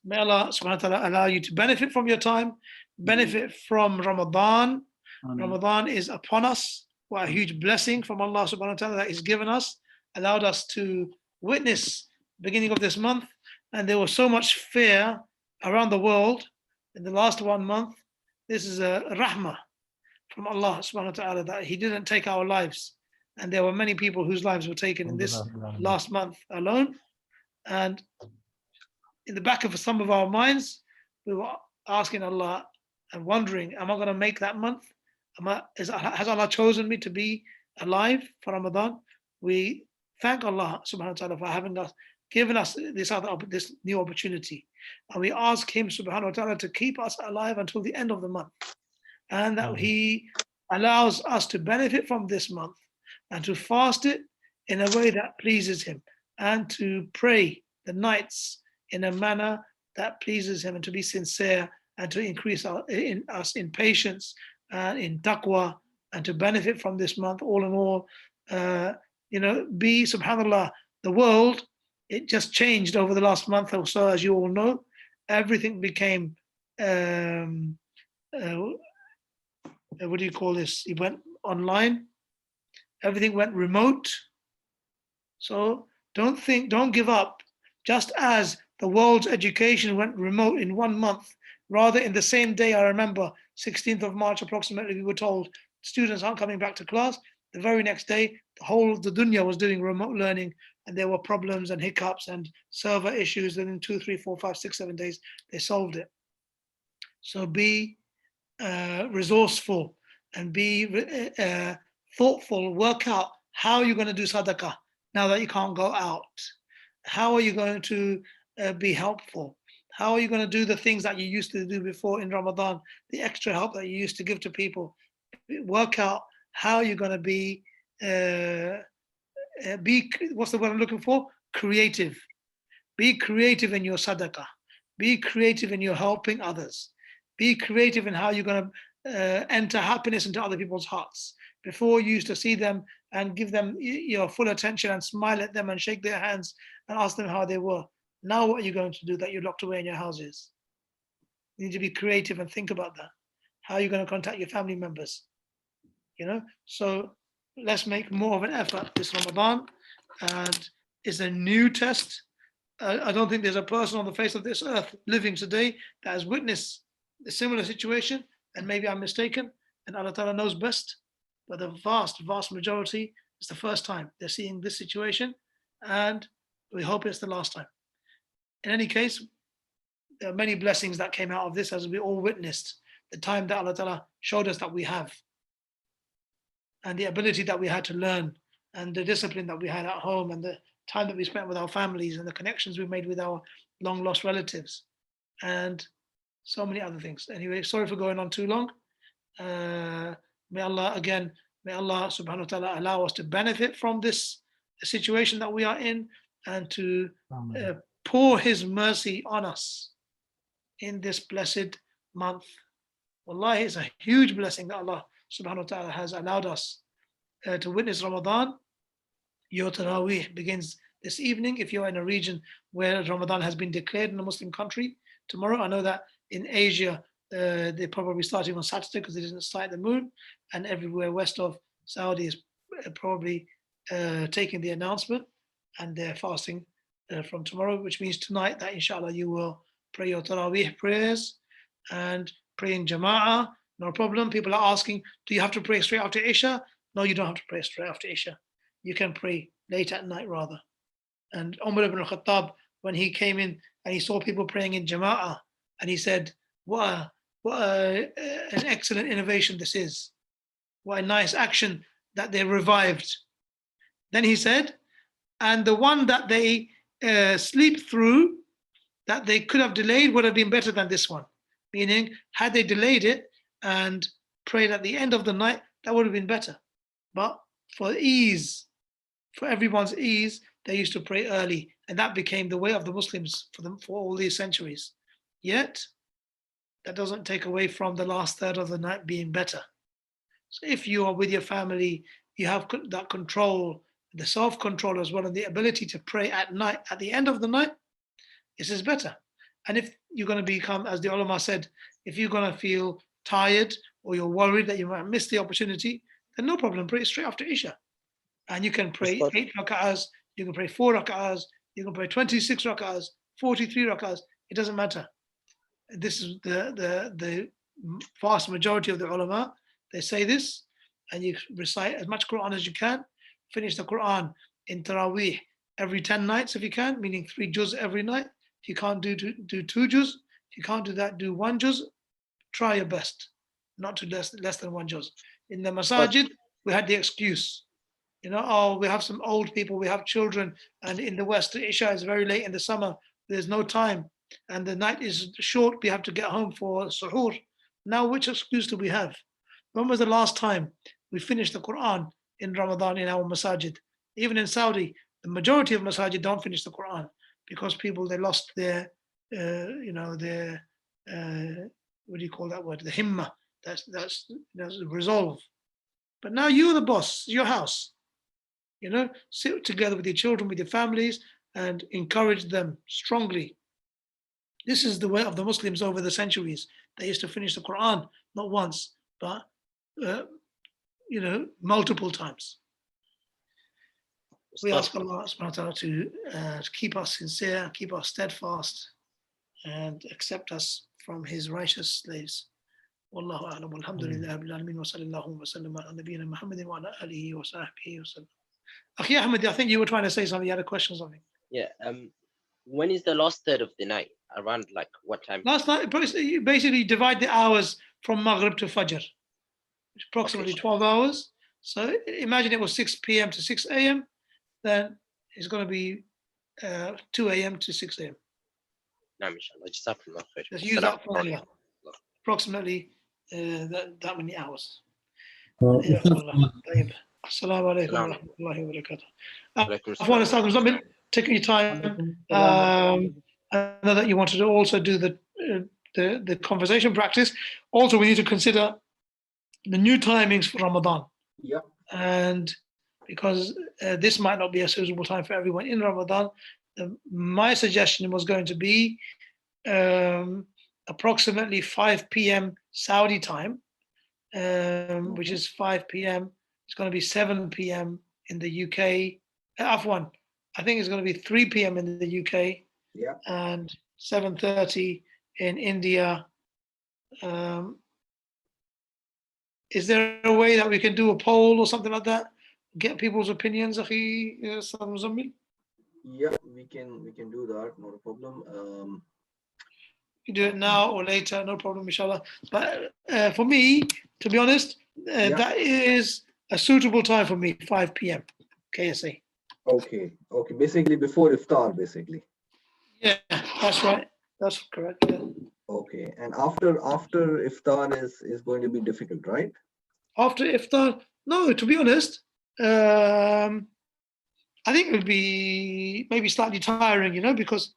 May Allah subhanahu wa ta'ala allow you to benefit from your time, benefit from Ramadan. Ramadan is upon us. What a huge blessing from Allah subhanahu wa ta'ala that He's given us, allowed us to witness the beginning of this month. And there was so much fear around the world in the last 1 month. This is a rahmah from Allah subhanahu wa ta'ala that He didn't take our lives. And there were many people whose lives were taken in this last month alone. And in the back of some of our minds, we were asking Allah and wondering, am I going to make that month? Has Allah chosen me to be alive for Ramadan? We thank Allah subhanahu wa ta'ala for having us, given us this new opportunity. And we ask him subhanahu wa ta'ala to keep us alive until the end of the month. And that he allows us to benefit from this month and to fast it in a way that pleases him, and to pray the nights in a manner that pleases him, and to be sincere, and to increase us in patience and in taqwa, and to benefit from this month. All in all, be subhanallah, the world, it just changed over the last month or so, as you all know. Everything became what do you call this? It went online. Everything went remote. So don't give up. Just as the world's education went remote in 1 month, rather in the same day, I remember 16th of March approximately, we were told students aren't coming back to class. The very next day, the dunya was doing remote learning, and there were problems and hiccups and server issues. And in 2, 3, 4, 5, 6, 7 days, they solved it. So be resourceful and be thoughtful. Work out how you're going to do sadaqah now that you can't go out. How are you going to be helpful? How are you going to do the things that you used to do before in Ramadan, the extra help that you used to give to people? Work out how you're going to be what's the word I'm looking for? Creative. Be creative in your sadaqah. Be creative in your helping others. Be creative in how you're going to enter happiness into other people's hearts. Before, you used to see them and give them your full attention and smile at them and shake their hands and ask them how they were. Now what are you going to do that you're locked away in your houses? You need to be creative and think about that. How are you going to contact your family members? So let's make more of an effort this Ramadan. And it's a new test. I don't think there's a person on the face of this earth living today that has witnessed a similar situation, and maybe I'm mistaken, and Allah Ta'ala knows best. But the vast majority, it's the first time they're seeing this situation, and we hope it's the last time. In any case, there are many blessings that came out of this, as we all witnessed the time that Allah Ta'ala showed us that we have, and the ability that we had to learn, and the discipline that we had at home, and the time that we spent with our families, and the connections we made with our long lost relatives, and so many other things. Anyway, sorry for going on too long. May Allah subhanahu wa ta'ala allow us to benefit from this situation that we are in, and to pour his mercy on us in this blessed month. Wallahi, it's a huge blessing that Allah subhanahu wa ta'ala has allowed us to witness Ramadan. Your Taraweeh begins this evening if you're in a region where Ramadan has been declared in a Muslim country. Tomorrow, I know that in Asia, they're probably starting on Saturday because they didn't sight the moon, and everywhere west of Saudi is probably taking the announcement, and they're fasting from tomorrow, which means tonight that inshallah you will pray your Taraweeh prayers and pray in Jama'ah. No problem. People are asking, do you have to pray straight after Isha? No, you don't have to pray straight after Isha. You can pray late at night rather. And Umar ibn al-Khattab, when he came in and he saw people praying in Jama'ah, and he said, what an excellent innovation this is. What a nice action that they revived. Then he said, and the one that they sleep through, that they could have delayed, would have been better than this one. Meaning, had they delayed it and prayed at the end of the night, that would have been better. But for ease, for everyone's ease, they used to pray early, and that became the way of the Muslims for all these centuries. Yet, that doesn't take away from the last third of the night being better. So if you are with your family, you have that control, the self-control as well, and the ability to pray at night, at the end of the night, this is better. And if you're going to become, as the ulama said, if you're going to feel tired or you're worried that you might miss the opportunity, then no problem, pray straight after Isha. And you can pray 8 rak'ahs, you can pray 4 rak'ahs, you can pray 26 rak'ahs, 43 rak'ahs, it doesn't matter. This is the vast majority of the ulama, they say this, and you recite as much Quran as you can, finish the Quran in Taraweeh every 10 nights if you can, meaning 3 juz every night. If you can't do 2 juz, if If you can't do that, do 1 juz. Try your best, not to less than 1 juz. In the masajid, we had the excuse, oh, we have some old people, we have children, and in the West, the Isha is very late in the summer. There's no time, and the night is short. We have to get home for suhoor. Now, which excuse do we have? When was the last time we finished the Quran in Ramadan in our masajid? Even in Saudi, the majority of masajid don't finish the Quran because people, they lost their, their, what do you call that word? The himma. That's resolve. But now you're the boss, your house. Sit together with your children, with your families, and encourage them strongly. This is the way of the Muslims over the centuries. They used to finish the Quran not once, but multiple times. We ask Allah subhanahu wa ta'ala to keep us sincere, keep us steadfast, and accept us from His righteous slaves. Wallahu a'lam. Alhamdulillah rabbil alamin wa sallallahu wa sallam ala nabiyyina Muhammadin wa ala alihi wa sahbihi wa sallam. Akhi Ahmed, I think you were trying to say something. You had a question or something. Yeah. When is the last third of the night? Around like what time? Last night, you basically divide the hours from Maghrib to Fajr, approximately 12 hours. So imagine it was 6 p.m. to 6 a.m. Then it's going to be 2 a.m. to 6 a.m. Just use that formula. Approximately that many hours. Assalamu alaikum wa rahmatullahi wa barakatuh. I want to start something, taking your time. I know that you wanted to also do the conversation practice. Also, we need to consider the new timings for Ramadan. Yeah. And because this might not be a suitable time for everyone in Ramadan, my suggestion was going to be approximately 5 p.m. Saudi time, which is 5 p.m. It's going to be 7 p.m. in the UK. Afwan, I think it's going to be 3 p.m. in the UK. Yeah. And 7:30 in India. Is there a way that we can do a poll or something like that? Get people's opinions, Akhi Muzammil? Yeah, we can do that, not a problem. You do it now or later, no problem, inshallah. But for me, to be honest, that is a suitable time for me, 5 p.m. KSA. Okay. Basically before iftar, basically. Yeah, that's right. That's correct. Yeah. Okay, and after iftar is going to be difficult, right? After iftar, no. To be honest, I think it would be maybe slightly tiring, because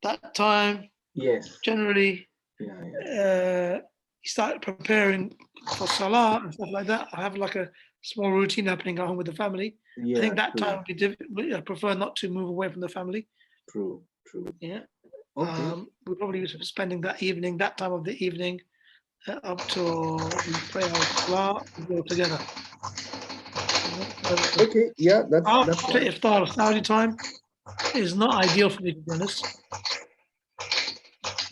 that time. Yes. Generally, Yeah. You start preparing for Salah and stuff like that. I have like a small routine happening at home with the family. Yeah, I think that true. time would be difficult. I prefer not to move away from the family. True. Yeah. Okay. We'll probably be spending that time of the evening, up till we pray our Salah and go together. Okay, yeah, that's after iftar Saudi time is not ideal for me, to be honest.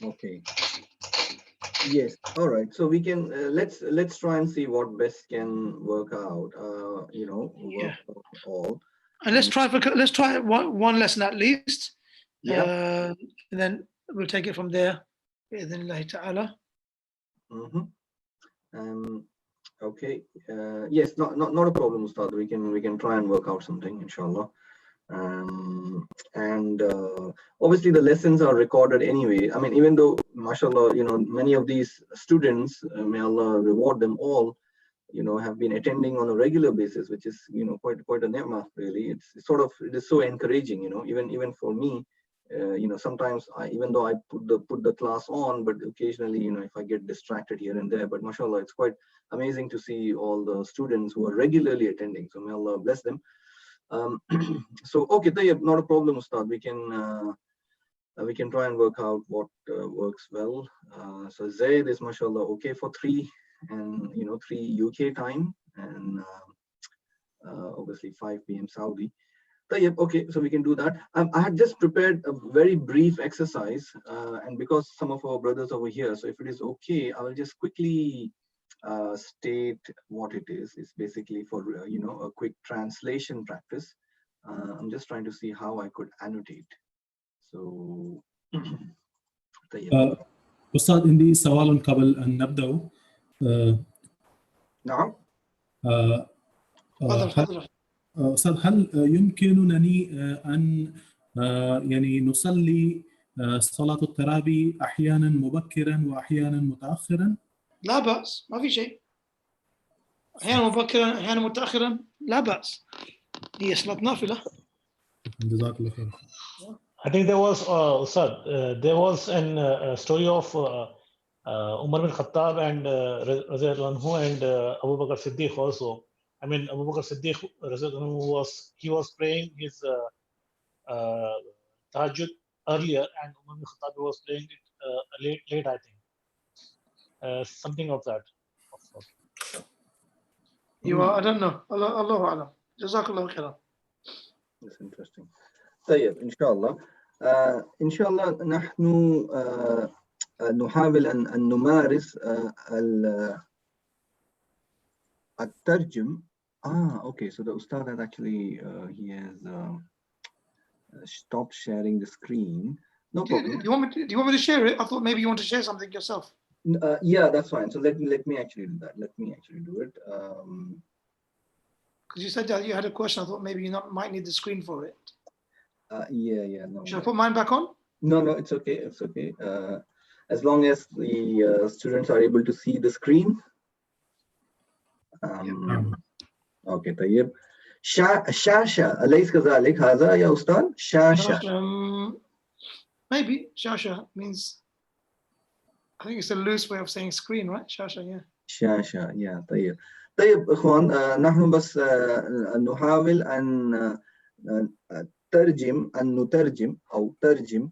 Okay. Yes. All right. So we can let's try and see what best can work out. Work all. And let's try one lesson at least. Yeah. And then we'll take it from there. Ta'ala. Okay. Yes. Not a problem, Ustad. We can try and work out something, inshallah. And obviously the lessons are recorded anyway. I mean, even though, mashallah, many of these students, may Allah reward them all, have been attending on a regular basis, which is, quite a ni'mah, really. It is so encouraging, even for me, sometimes even though I put the class on, but occasionally, if I get distracted here and there, but mashallah, it's quite amazing to see all the students who are regularly attending. So may Allah bless them. So okay, not a problem, Ustad. We can try and work out what works well. So Zaid is mashallah okay for 3 and 3 UK time, and obviously 5 p.m. Saudi. Okay, so we can do that. I had just prepared a very brief exercise, and because some of our brothers over here, so if it is okay, I will just quickly state what it is. It's basically for a quick translation practice. I'm just trying to see how I could annotate. So أستاذ عندي سؤال قبل أن نبدأ. نعم. تفضل. أستاذ هل يمكنني أن يعني نصلي صلاة التراويح أحيانا مبكرا وأحيانا متأخرا؟ لا بأس، ما في شيء. أحيانا مبكرا أحيانا متأخرا لا بأس. هي صلاة نافلة. جزاك الله خير. I think there was there was a story of Umar bin Khattab and Radhiyallahu anhu and Abu Bakr Siddiq also. I mean, Abu Bakr Siddiq was praying his tahajjud earlier, and Umar bin Khattab was praying it late, I think. Something of that. You are, I don't know. Allahu A'lam. Jazakallahu khairan. That's interesting. طيب إن شاء الله إن شاء الله نحن نحاول أن نمارس الترجم. Okay, so the Ustad has actually he has stopped sharing the screen. No problem. Do you want me to share it? I thought maybe you want to share something yourself. Yeah, that's fine. So let me actually do that. Let me actually do it. Because you said that you had a question. I thought maybe you might need the screen for it. Yeah. No. Should I put mine back on? No, it's okay. It's okay. As long as the students are able to see the screen. Okay, طيب. شاشة أليس كذلك هذا يا أستاذ؟ شاشة. Maybe شاشة means, I think it's a loose way of saying screen, right? شاشة, yeah. شاشة, yeah. طيب إخوان نحن بس نحاول أن نترجم أو ترجم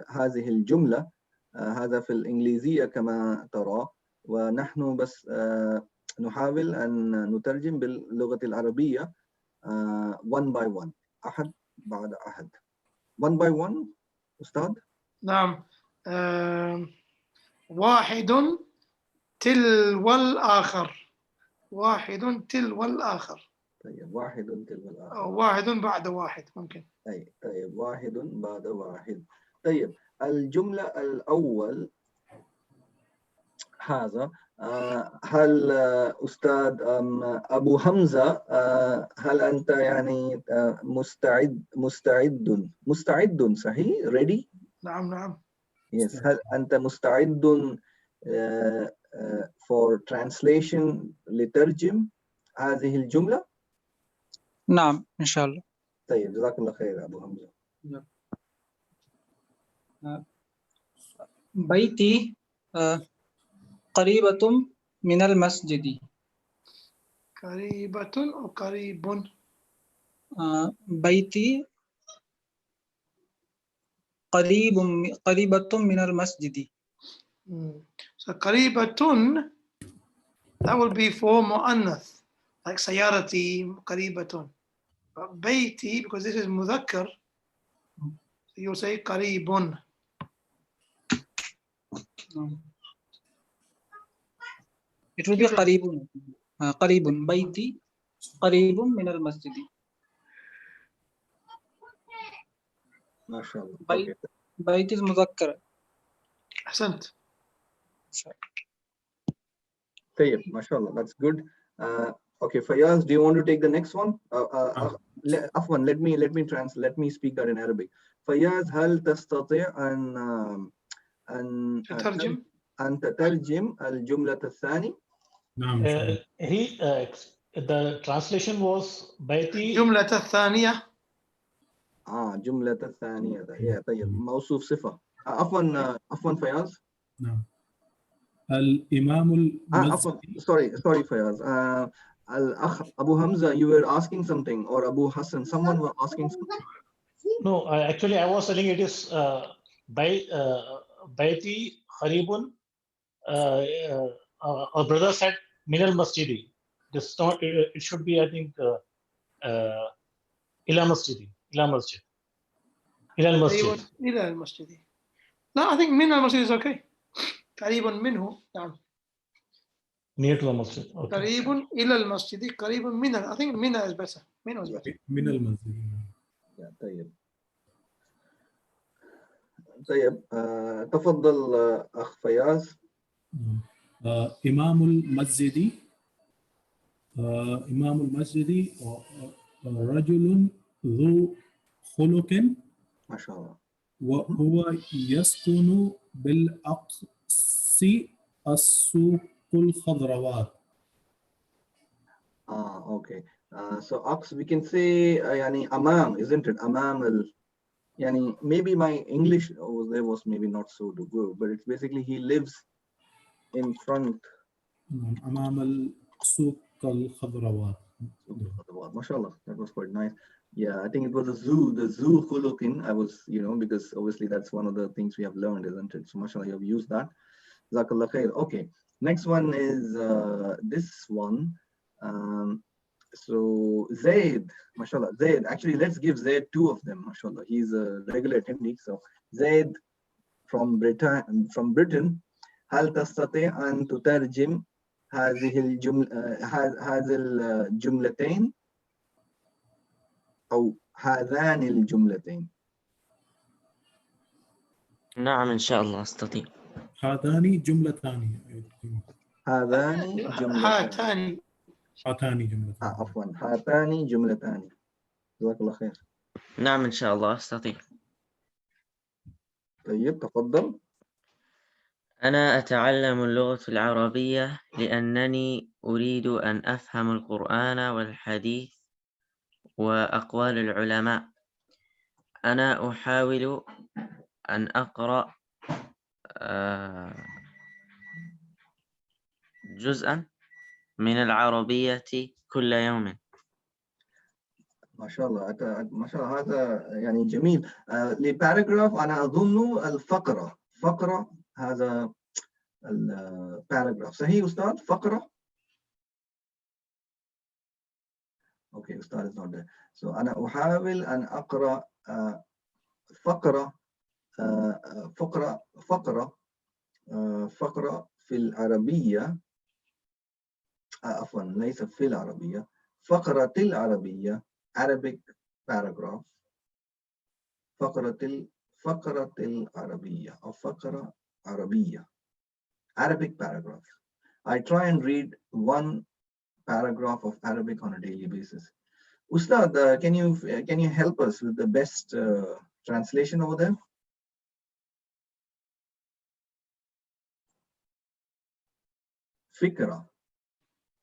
هذه الجملة. هذا في الإنجليزية كما ترى، ونحن بس نحاول أن نترجم باللغة العربية one by one، أحد بعد أحد. one by one أستاذ؟ نعم. واحد تلو الآخر. واحد تلو الآخر. طيب واحد تلو الآخر. أو واحد بعد واحد ممكن. طيب واحد بعد واحد. طيب الجملة الأول هذا هل أستاذ أبو حمزة هل أنت يعني مستعد صحيح؟ ready؟ نعم. Yes. هل أنت مستعد for translation لترجم هذه الجملة؟ نعم إن شاء الله. طيب جزاك الله خير أبو حمزة. بيتي قريبة من المسجد. قريبة أو قريب؟ بيتي قريبة من المسجد. So قريبة, that will be for مؤنث, like سيارتي قريبة. But بيتي, because this is مذكر, so you'll say قريب. It will be قريب. قريب. بيتي قريب من المسجد. ما شاء الله. بيتي المذكر. أحسنت. طيب ما شاء الله. That's good. Okay, Fayaz, do you want to take the next one? Afwan, let me translate. Let me speak that in Arabic. Fayaz, هل تستطيع أن تترجم الجملة الثانية؟ نعم. The translation was بيتي جملة الثانية. جملة الثانية. طيب موصوف صفة. عفوا فياض. نعم. الإمام sorry فياض. الأخ أبو حمزة, you were asking something, or Abu Hassan, someone was asking something. No, actually I was telling it is بيتي قريب. Our brother said min al masjidi. This not, it should be, I think, ila masjidi, ila masjid, ila al masjid. إلى المسجد. No, I think من المسجد is okay. قريب منه. نعم. Near to the masjid. Okay. قريب إلى المسجد. قريب من. I think من is better. من is better. من المسجد. طيب. طيب تفضل أخ فياز. إمام المسجد رجل ذو خلق ما شاء الله. وهو يسكن بالأقصى السوق الخضروات. Okay. So Aqs, we can say يعني أمام, isn't it? أمام يعني maybe my English over there was maybe not so good, but it's basically he lives in front. أمام السوق الخضروات. MashaAllah, that was quite nice. Yeah, I think it was a zoo, the zoo khuluqin. I was, because obviously that's one of the things we have learned, isn't it? So MashaAllah, you have used that. Jazakallah khair. Okay, next one is this one. So Zaid, MashaAllah, Zaid. Actually, let's give Zaid two of them, MashaAllah. He's a regular attendee. So Zaid from Britain. هل تستطيع أن تترجم هذه الجملتين أو هذان الجملتين؟ نعم إن شاء الله أستطيع. هذان جملتان. هذان جملتان. هاتان جملتان. عفوا هاتان جملتان. جزاك الله خير. نعم إن شاء الله أستطيع. طيب تفضل. أنا أتعلم اللغة العربية لأنني أريد أن أفهم القرآن والحديث وأقوال العلماء. أنا أحاول أن أقرأ جزءا من العربية كل يوم. ما شاء الله ما شاء الله هذا يعني جميل. لباراجراف أنا أظن الفقرة هذا الباراجراف صحيح أستاذ؟ فقرة. Okay, أستاذ is not there. So أنا أحاول أن أقرأ فقرة في العربية. عفوا ليس في العربية، فقرة العربية Arabic paragraph. فقرة العربية أو فقرة عربية Arabic paragraph. I try and read one paragraph of Arabic on a daily basis. Ustad, can you help us with the best translation over there? Fikra.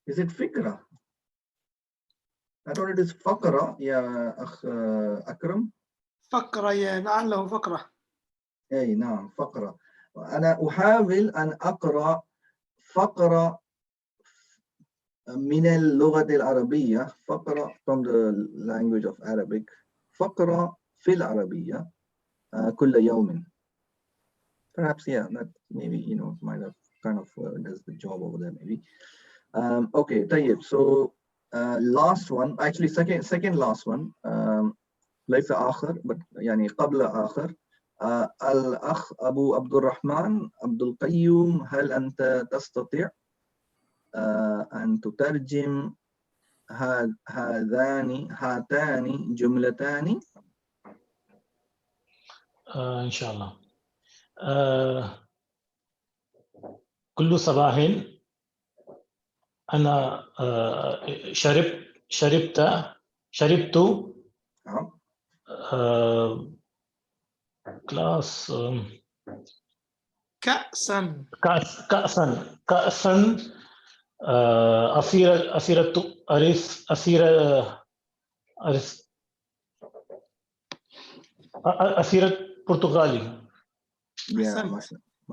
Is it fikra? I thought it is faqra, يا أخ أكرم. فقرة يا لعله فقرة. أي نعم فقرة. أنا أحاول أن أقرأ فقرة من اللغة العربية. فقرة from the language of Arabic. فقرة في العربية كل يوم. Perhaps that maybe might have kind of does the job over there maybe. Okay, طيب. So last one, actually second last one. ليس آخر but يعني قبل آخر. الأخ أبو عبد الرحمن عبد القيوم، هل أنت تستطيع أن تترجم هاتان جملتان؟ إن شاء الله. كل صباح أنا شربت كلاس كأسا أسيرة برتغالي.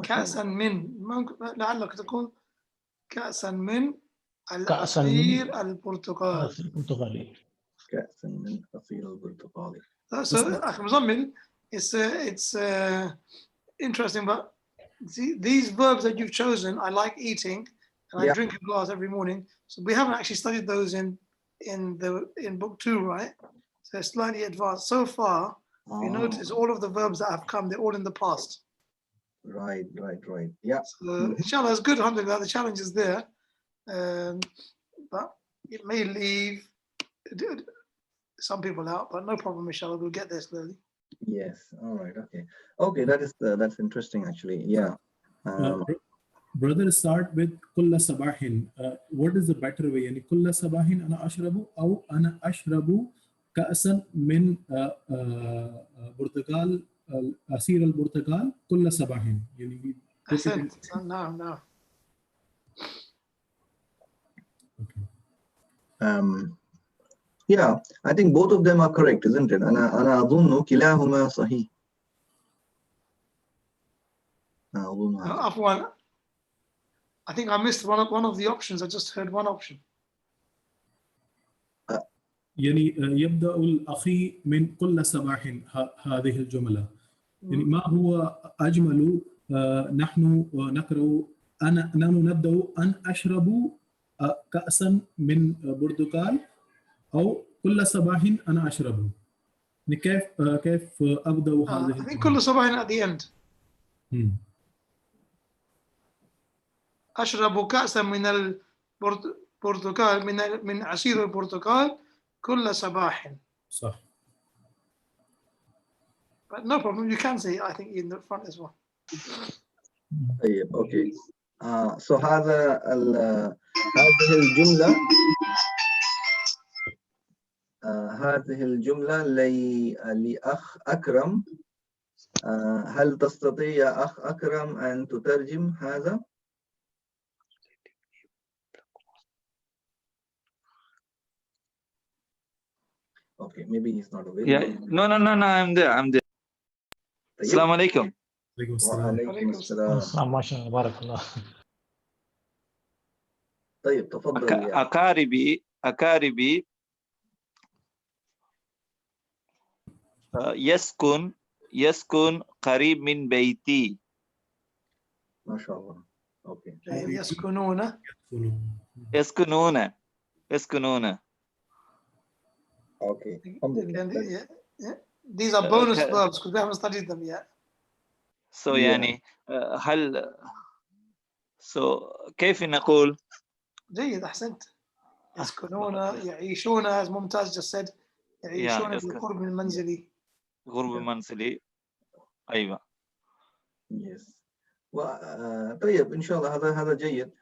كأسا من لعلك تكون كأسا من العصير البرتقالي. كأسا من عصير البرتقالي. So أخي مزمل, it's interesting, but see, these verbs that you've chosen, I like eating and I drink a glass every morning. So we haven't actually studied those in book 2, right? So they're slightly advanced. So far, if you notice, all of the verbs that have come, they're all in the past. Right. Yeah. So inshallah, it's good, alhamdulillah, the challenge is there. But it may leave some people out, but no problem, inshallah, we'll get there slowly. Yes. All right. Okay. Okay. That's interesting actually. Yeah. Brother, start with كل صباح. What is the better way? يعني كل صباح أنا أشرب أو أنا أشرب كأسا من برتقال عصير البرتقال كل صباح. يعني أحسنت. نعم نعم. Yeah, I think both of them are correct, isn't it? أنا أظن كلاهما صحيح. عفوا, I think I missed one of the options. I just heard one option. يعني يبدأ الأخي من كل صباح هذه الجملة. يعني ما هو أجمل؟ نحن نقرأ نحن نبدأ أن أشرب كأسا من برتقال أو كل صباح أنا أشرب. كيف أبدأ هذه I think كل صباح at the end. أشرب كأسا من البرتقال من عصير البرتقال كل صباح. صح. But no problem, you can say I think in the front as well. Okay. So هذه الجملة لأخ أكرم. هل تستطيع يا أخ أكرم أن تترجم هذا؟ Okay, maybe he's not available. Yeah, no, I'm there. Assalamu alaikum. وعليكم السلام. ما شاء الله بارك الله. طيب تفضل يا أقاربي يسكن قريب من بيتي. ما شاء الله. Okay. يسكنون. Okay. These are bonus verbs because we haven't studied them yet. So يعني هل كيف نقول؟ جيد أحسنت. يسكنون يعيشون as ممتاز just said يعيشون بالقرب من منزلي. قرب منزلي. أيوة. Yes. طيب إن شاء الله هذا جيد.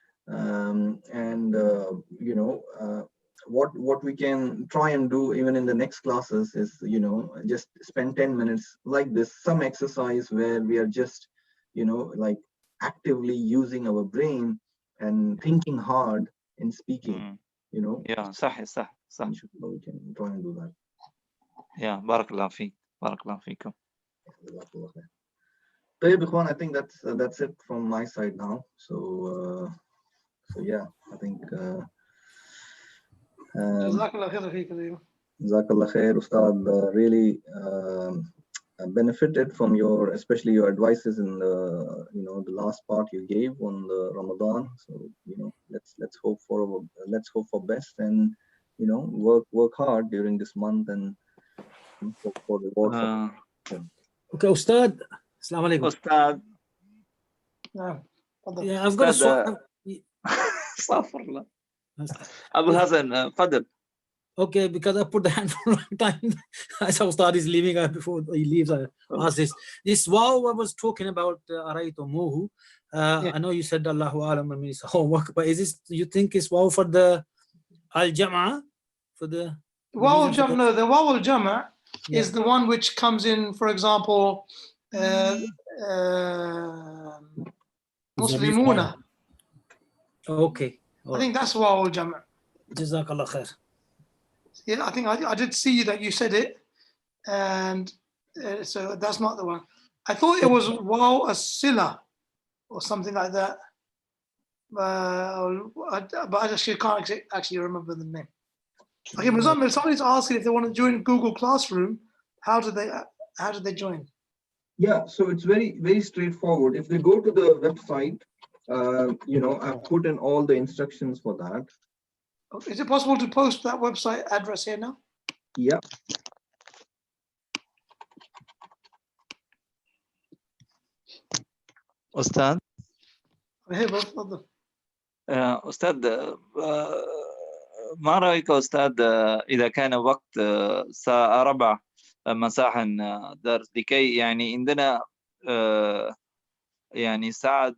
And you know what we can try and do even in the next classes is, you know, just spend 10 minutes like this, some exercise where we are just, you know, like actively using our brain and thinking hard in speaking, you know. Yeah, صح. We can try and do that. Yeah, بارك الله فيكم. طيب إخوان, I think that's it from my side now. So yeah, I think جزاك الله خير فيك. جزاك الله خير Ustad, really benefited from especially your advices in the, you know, the last part you gave on the Ramadan. So, you know, let's hope for best and, you know, work hard during this month and hope for the reward. Okay, Ustad. Assalamu alaikum. Ustad. Yeah, I've got a song. Astaghfirullah. Abu Hassan, Fadl. Okay, because I put the hand for a long time. As Ustad is leaving, before he leaves, I ask this. This wow I was talking about, Arayto Muhu. I know you said Allahu Alam, I mean it's homework, but is this, you think it's wow for the Al-Jam'a? For the Wow al-Jam'a, no, the wow al-Jam'a is the one which comes in, for example, Muslimuna. Okay. I think that's wow al-Jam'a. Jazakallah khair. Yeah, I think I did see that you said it, and so that's not the one. I thought it was wow as-Sila or something like that, but I actually can't actually remember the name. Okay, Muzammil, somebody's asking if they want to join Google Classroom. How do they join? Yeah, so it's very, very straightforward. If they go to the website, you know, I've put in all the instructions for that. Is it possible to post that website address here now? Yeah. أستاذ. أستاذ ما رأيك أستاذ إذا كان وقت الساعة 4 مساحة درس لكي يعني عندنا يعني ساعد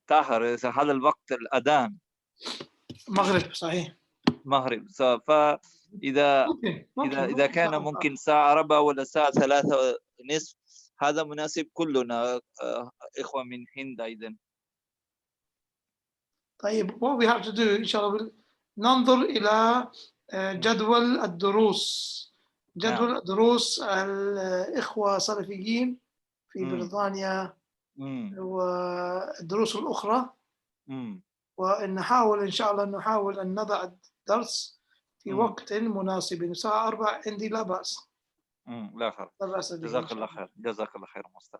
تاخر هذا الوقت الأذان مغرب صحيح. مغرب. فإذا إذا كان ممكن ساعة 4 ولا ساعة 3:30 هذا مناسب كلنا إخوة من هند أيضا. طيب what we have to do إن شاء الله ننظر إلى جدول الدروس، جدول الدروس الإخوة السلفيين في بريطانيا والدروس الأخرى، ونحاول إن شاء الله نحاول أن نضع الدرس في وقت مناسب. الساعة 4 عندي لا بأس. لا خير. لا بأس. جزاك الله خير. جزاك الله خير مستر.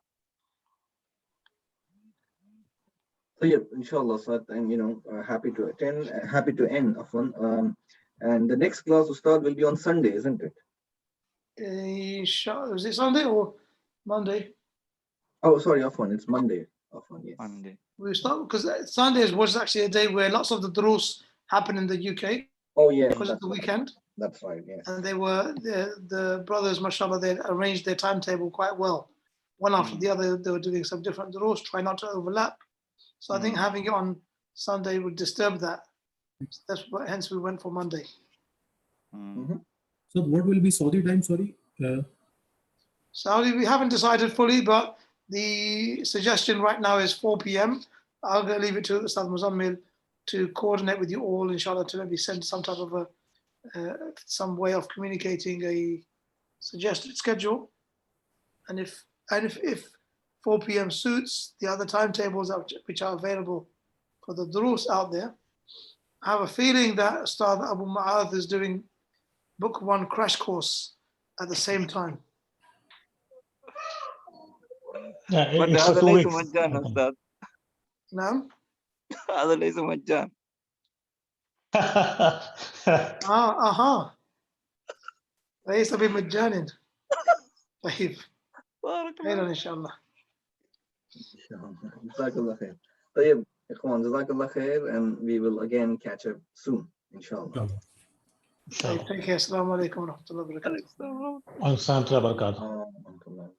طيب إن شاء الله Ustad, I'm happy to attend, happy to end Afwan. And the next class Ustad will be on Sunday, isn't it? Is it Sunday or Monday? Oh, sorry, Afwan, it's Monday. Afwan, yes. Monday. We start because Sundays was actually a day where lots of the durus happen in the UK. Oh yeah, because of the weekend. That's right, yes. And they were the brothers, mashallah, they arranged their timetable quite well. One after the other, they were doing some different durus, try not to overlap. So I think having it on Sunday would disturb that. That's what, hence we went for Monday. So what will be Saudi time? Sorry. Saudi, we haven't decided fully, but the suggestion right now is 4 p.m. I'll leave it to Ustad Muzammil to coordinate with you all, inshallah, to maybe send some type of some way of communicating a suggested schedule. And if 4 p.m. suits the other timetables which are available for the durus out there, I have a feeling that Ustad Abu Ma'adh is doing book 1 crash course at the same time. Yeah, but it's هذا 2 ليس weeks. مجانا أستاذ. نعم. هذا ليس مجانا. اها ليس بمجان. طيب خيرا ان شاء الله. جزاك الله خير. طيب إخوان جزاك الله خير, and we will again catch up soon inshallah. Take care. السلام عليكم ورحمة الله وبركاته. السلام عليكم ورحمة الله وبركاته.